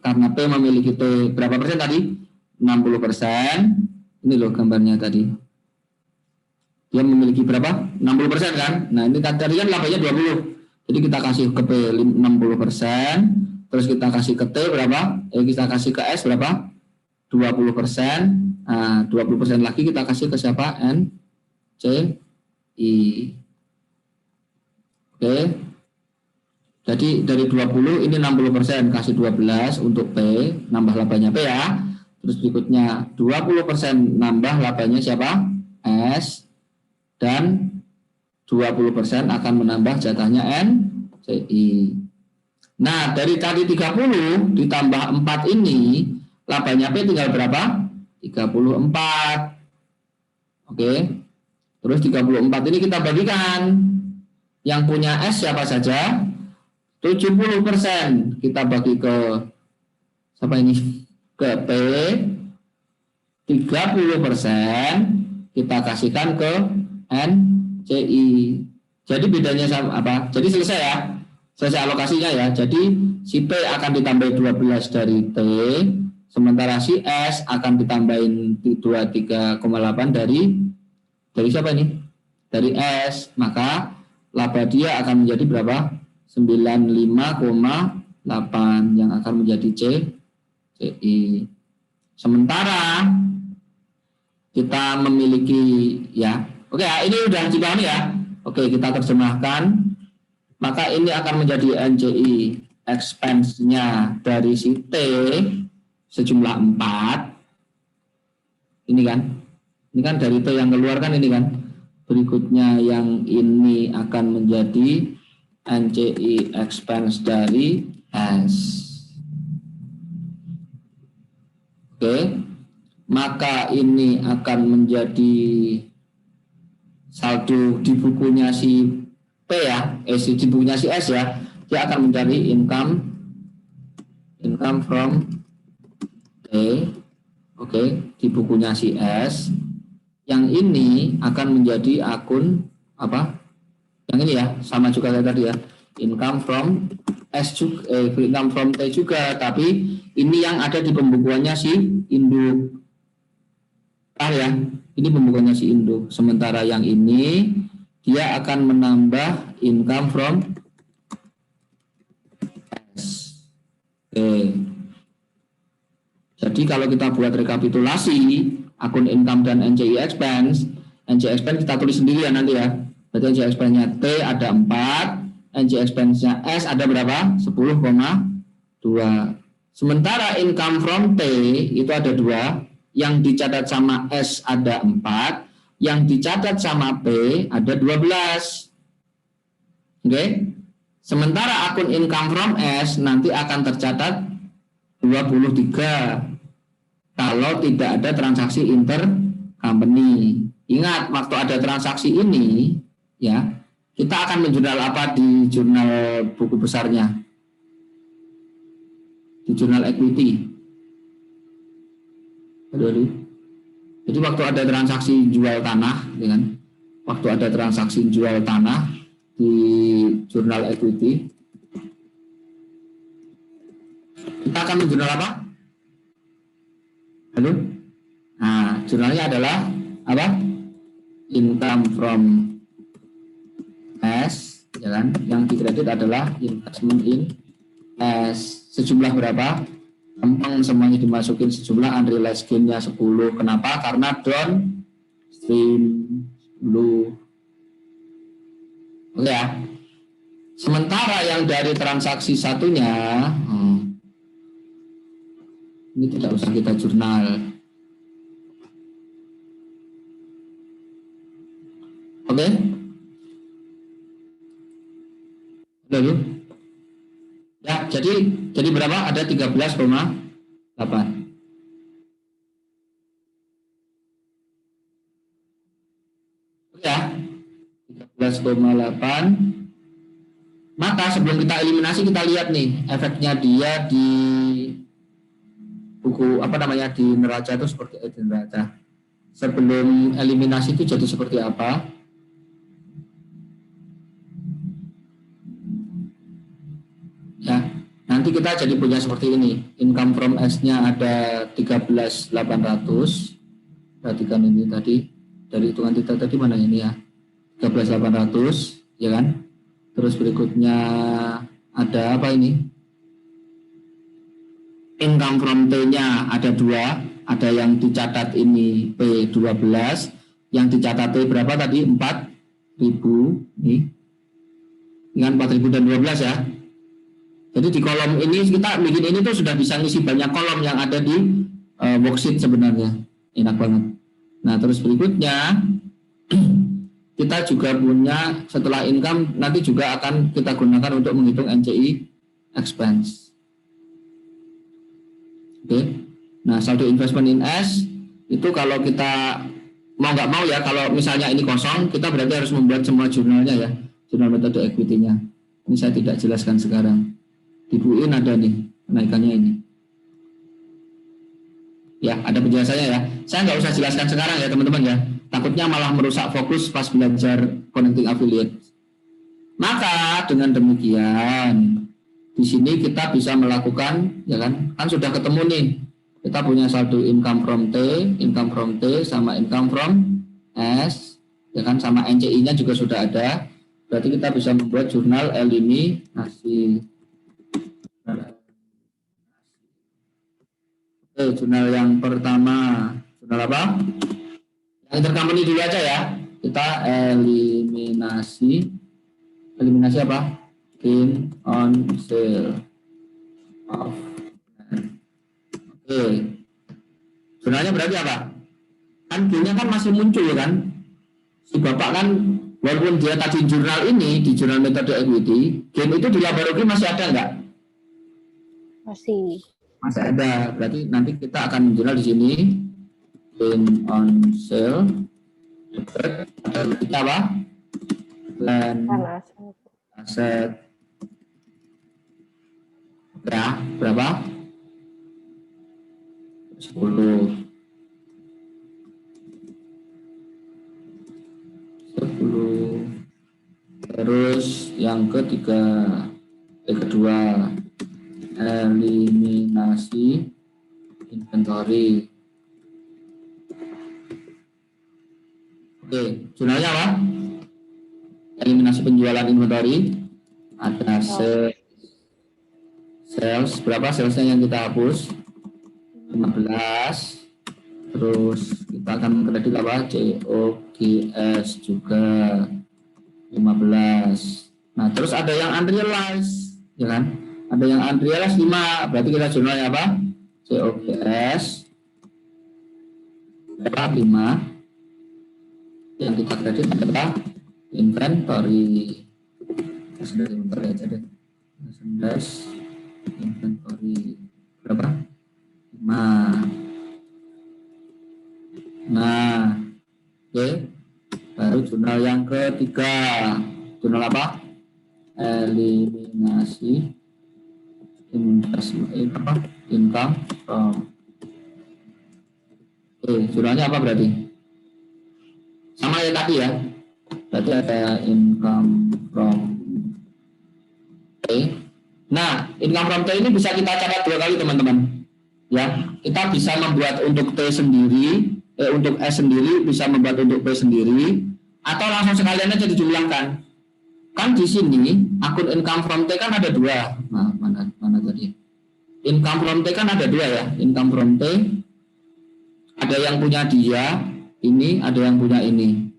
karena P memiliki T berapa persen tadi? 60%. Ini loh gambarnya tadi. Dia memiliki berapa? 60% kan? Nah, ini tadi kan labanya 20. Jadi kita kasih ke P 60%, terus kita kasih ke T berapa? Kita kasih ke S berapa? 20%. Nah, 20% lagi kita kasih ke siapa? N, C, I. Oke. Jadi dari 20 ini 60% kasih 12 untuk P, nambah labanya P ya. Terus berikutnya 20% nambah labanya siapa? S. Dan 20% akan menambah jatahnya NCI. Nah, dari tadi 30 ditambah 4 ini, labanya P tinggal berapa? 34. Oke. Terus 34 ini kita bagikan. Yang punya S siapa saja? 70% kita bagi ke siapa ini? Ke P. 30% kita kasihkan ke NCI. Jadi bedanya sama apa? Jadi selesai ya. Selesai alokasinya ya. Jadi si P akan ditambah 12 dari T, sementara si S akan ditambahin 23,8 dari siapa ini? Dari S. Maka laba dia akan menjadi berapa? 95,5. 8 yang akan menjadi CI. Sementara kita memiliki ya, oke ya, ini udah dipahami ya. Oke, kita terjemahkan. Maka ini akan menjadi NCI expense-nya dari si T sejumlah 4. Ini kan. Ini kan dari T yang keluar kan ini kan. Berikutnya yang ini akan menjadi NCI expense dari S. Oke. Maka ini akan menjadi saldo di bukunya si P ya, di bukunya si S ya, dia akan mencari income from T, oke, di bukunya si S. Yang ini akan menjadi akun apa? Yang ini ya, sama juga kayak tadi ya, income from S juga, income from T juga, tapi ini yang ada di pembukuannya si induk. Ya, ini pembukuannya si induk. Sementara yang ini dia akan menambah income from S. Oke. Jadi kalau kita buat rekapitulasi akun income dan NCI expense kita tulis sendiri ya nanti ya. Berarti NCI expense-nya T ada 4, NCI expense-nya S ada berapa? 10,2. Sementara income from T itu ada 2. Yang dicatat sama S ada 4, yang dicatat sama P ada 12. Oke. Sementara akun income from S nanti akan tercatat 23 kalau tidak ada transaksi intercompany. Ingat, waktu ada transaksi ini ya, kita akan menjurnal apa di jurnal buku besarnya? Di jurnal equity. Jadi waktu ada transaksi jual tanah, ya kan? Waktu ada transaksi jual tanah di jurnal equity, kita akan menjurnal apa? Halo? Nah, jurnalnya adalah apa? Income from S, ya kan? Yang dikredit adalah investment in S. Sejumlah berapa? Gampang, semuanya dimasukin sejumlah, unrealized gain-nya 10. Kenapa? Karena downstream dulu. Oke ya. Sementara yang dari transaksi satunya, ini tidak usah kita jurnal. Oke. Lalu ya, jadi berapa? Ada 13,8. Ya, 13,8. Maka sebelum kita eliminasi, kita lihat nih efeknya dia di buku apa namanya, di neraca itu seperti di neraca. Sebelum eliminasi itu jadi seperti apa? Ya, nanti kita jadi punya seperti ini. Income from S-nya ada 13.800. Perhatikan ini tadi dari hitungan kita tadi mana ini ya? 13.800, ya kan? Terus berikutnya ada apa ini? Income from T-nya ada 2, ada yang dicatat ini P12, yang dicatat T berapa tadi? 4.000 nih. Dengan 4.000 dan 12 ya. Jadi di kolom ini kita bikin ini tuh sudah bisa ngisi banyak kolom yang ada di worksheet sebenarnya. Enak banget. Nah, terus berikutnya kita juga punya setelah income nanti juga akan kita gunakan untuk menghitung NCI expense. Oke. Nah, saldo investment in S itu kalau kita mau nggak mau ya, kalau misalnya ini kosong, kita berarti harus membuat semua jurnalnya ya, jurnal metode equity-nya. Ini saya tidak jelaskan sekarang. Di buin ada nih kenaikannya ini. Ya, ada penjelasannya ya. Saya nggak usah jelaskan sekarang ya teman-teman ya. Takutnya malah merusak fokus pas belajar connecting affiliate. Maka dengan demikian di sini kita bisa melakukan, ya kan sudah ketemu nih. Kita punya saldo income from T sama income from S, ya kan, sama NCI-nya juga sudah ada. Berarti kita bisa membuat jurnal eliminasi. Jurnal yang pertama, jurnal apa? Yang intercompany dulu aja ya. Kita eliminasi apa? Gain on sale of. Oke. Jurnalnya berarti apa? Kan gainnya kan masih muncul kan? Si Bapak kan walaupun dia tadi jurnal ini di jurnal metode equity, gain itu di laboratorium masih ada nggak? Masih. Masih ada. Berarti nanti kita akan jurnal di sini gain on sale. Ada kita apa? Plan aset. Ya, berapa? 10. Terus yang kedua eliminasi inventory. Oke, jurnalnya apa? Eliminasi penjualan inventory. Ada sales berapa salesnya yang kita hapus? 15. Terus kita akan kredit apa? COGS juga 15. Nah, terus ada yang unrealized, ya kan? Ada yang unrealized 5. Berarti kita jurnalnya apa? COGS berapa? 5. Yang kita kredit adalah inventory. Inventory aja deh. Inventory berapa? 5. Nah, oke. Baru jurnal yang ketiga. Jurnal apa? Eliminasi income from. Oke, jurnalnya apa berarti? Sama ya tadi ya. Berarti ada income from T. Nah, income from T ini bisa kita catat 2 kali teman-teman. Ya, kita bisa membuat untuk T sendiri, untuk S sendiri, bisa membuat untuk P sendiri, atau langsung sekalian aja dijumlahkan. Kan di sini akun income from T kan ada 2. Nah, mana tadi? Income from T kan ada 2 ya. Income from T ada yang punya dia, ini ada yang punya ini.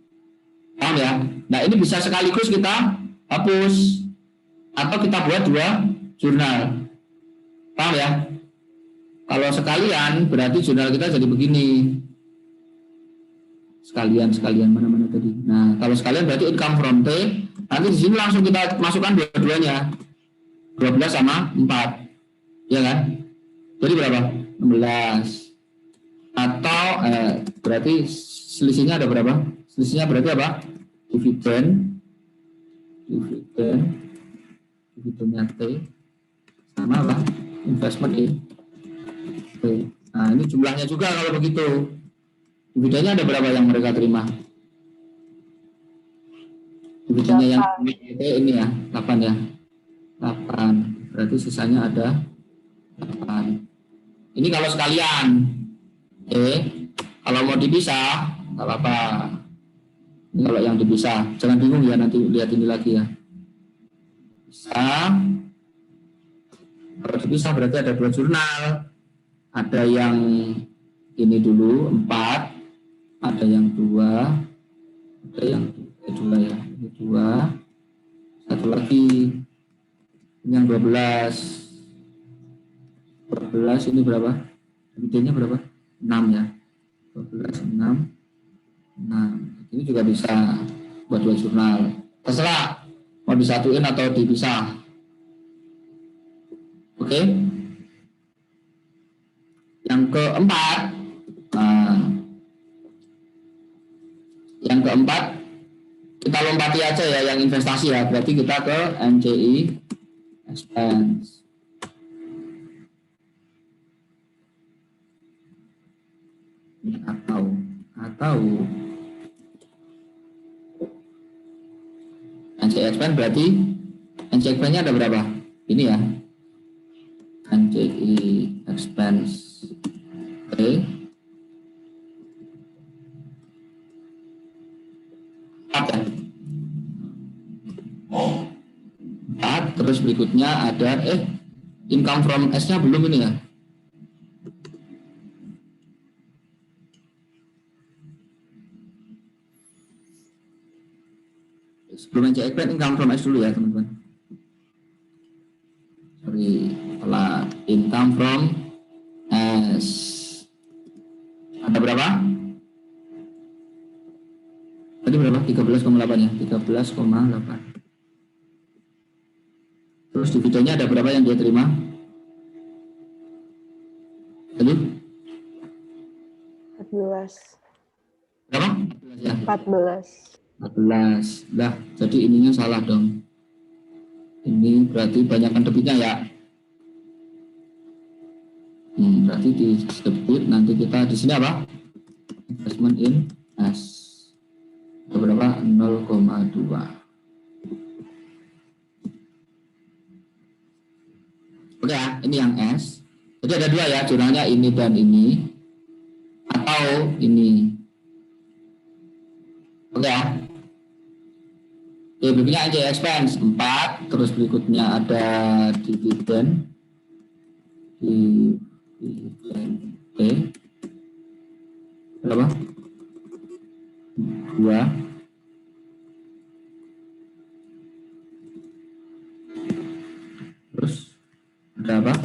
Paham ya? Nah, ini bisa sekaligus kita hapus atau kita buat 2 jurnal. Paham ya? Kalau sekalian berarti jurnal kita jadi begini. Sekalian mana tadi. Nah, kalau sekalian berarti income from T, nanti di sini langsung kita masukkan dua-duanya. 12 sama 4. Ya kan? Jadi berapa? 16. Atau berarti selisihnya ada berapa? Selisihnya berarti apa? Dividennya T sama apa? Investment E. Oke. Nah, ini jumlahnya juga kalau begitu. Dividennya ada berapa yang mereka terima? Dividennya yang ini ya, 8 ya. 8. Berarti sisanya ada 8. Ini kalau sekalian. Kalau mau dipisah, nggak apa-apa. Ini kalau yang dipisah, jangan bingung ya, nanti lihat ini lagi ya. Bisa. Kalau dipisah berarti ada 2 jurnal. Ada yang ini dulu 4, ada yang 2, ada yang 2 ya, ini 2, satu lagi ini yang 12 ini berapa? Dividennya berapa? 6 ya, 12, 6. Ini juga bisa buat 2 jurnal. Terserah mau disatuin atau dipisah. Oke. Yang keempat, kita lompati aja ya yang investasi ya. Berarti kita ke NCI expense. Ini atau NCI expense berarti NCI expense-nya ada berapa? Ini ya. NCI expense. Oke. Terus berikutnya ada income from S-nya belum ini ya. Sebelum NC expand income from S dulu ya teman-teman. Sorry, setelah income from S ada berapa? Tadi berapa? 13,8 ya, 13,8. Terus dividennya ada berapa yang dia terima? Tadi? 14. Berapa? 14 ya? 14. 14. Lah, jadi ininya salah dong. Ini berarti banyakkan debitnya ya. Berarti di debit nanti kita di sini apa? Investment in S. Ada berapa? 0,2. Oke ya, ini yang S. Jadi ada dua ya, jurnalnya ini dan ini. Atau ini. Oke ya. Oke, berikutnya aja expense 4. Terus berikutnya ada dividen. Dividen T. Berapa? 2. Terus ada apa?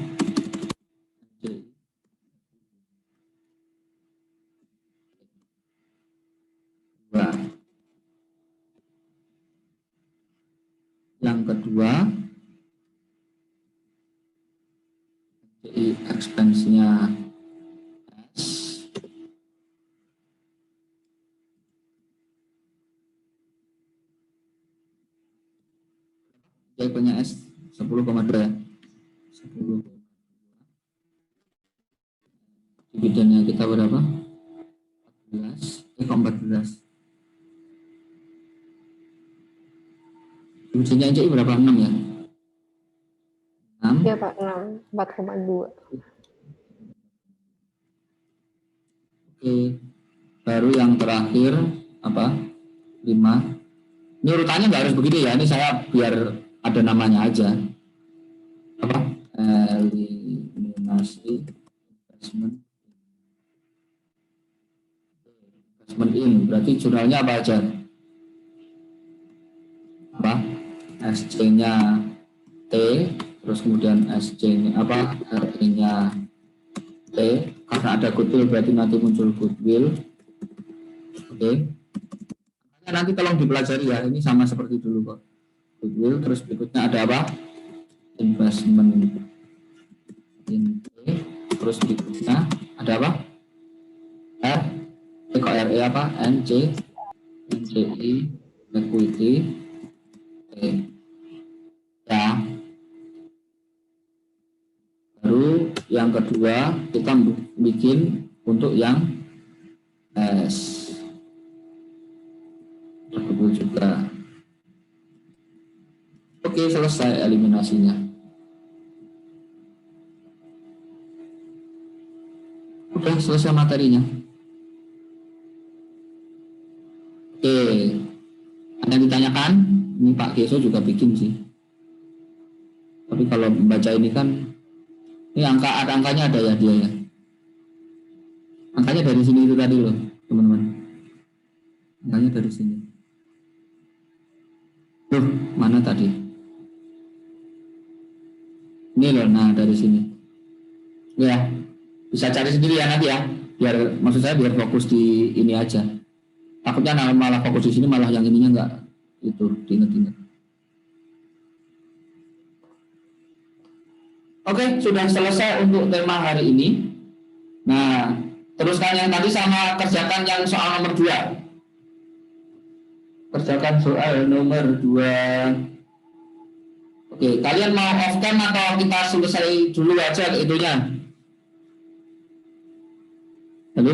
Dua. Yang kedua, jadi expense-nya S. Jawabannya S 10,2 ya. 10. Dividennya kita berapa? 14. Kok 14? Dividennya NCI berapa? 6 ya? 6. Iya Pak, 6. 4,2. Oke. Baru yang terakhir apa? 5. Ini urutannya nggak harus begitu ya. Ini saya biar ada namanya aja. Apa? Eliminasi investment in. Berarti jurnalnya apa aja? Apa? SC-nya T, terus kemudian SC-nya apa? RE-nya T. Karena ada goodwill berarti nanti muncul goodwill. Oke. Nanti tolong dipelajari ya. Ini sama seperti dulu kok. Goodwill. Terus berikutnya ada apa? Investment in T. Terus berikutnya ada apa? R. Kok RE apa? NC. NCI. Equity. Ya. Baru yang kedua kita bikin untuk yang S. Tersebut juga. Oke, selesai eliminasinya. Udah selesai materinya. Oke, ada yang ditanyakan? Ini Pak Keso juga bikin sih. Tapi kalau membaca ini kan, ini angkanya ada ya dia ya. Angkanya dari sini itu tadi loh, teman-teman. Angkanya dari sini. Mana tadi? Ini loh, nah dari sini. Ya, bisa cari sendiri ya nanti ya. Biar maksud saya biar fokus di ini aja. Takutnya malah fokus di sini malah yang ininya enggak itu diingat-ingat. Oke, sudah selesai untuk tema hari ini. Nah, teruskan yang tadi sama kerjakan yang soal nomor 2. Kerjakan soal nomor 2. Oke, kalian mau off cam atau kita selesai dulu aja itunya? Halo?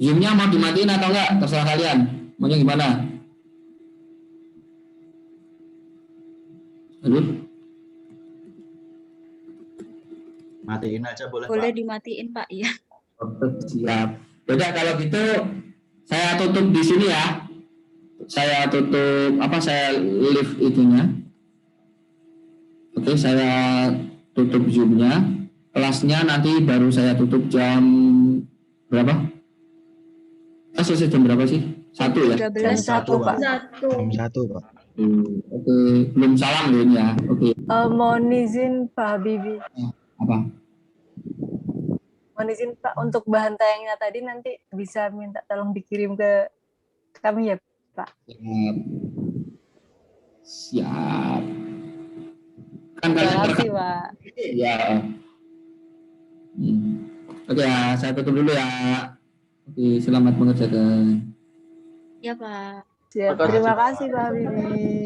Zoom-nya mau dimatiin atau enggak? Terserah kalian. Maunya gimana? Halo? Matiin aja boleh, Boleh Pak. dimatiin Pak, ya. Siap. Udah kalau gitu saya tutup di sini ya. Saya tutup saya live itunya. Oke, saya tutup Zoom-nya. Kelasnya nanti baru saya tutup jam berapa? Selesai jam berapa sih? 1 ya. 13 Satu, Pak. Jam 1, Pak. Oke, belum salam deh ya. Oke, Mohon izin Pak Habibie. apa? Mohon izin Pak, untuk bahan tayangnya tadi nanti bisa minta tolong dikirim ke kami ya Pak. Siap. Siap. Kan Terima kalian kasih Pak. ya. Oke ya, saya tutup dulu ya. Oke, selamat mengerjakan. Ya, Pak. Siap. Terima kasih Pak Habibie.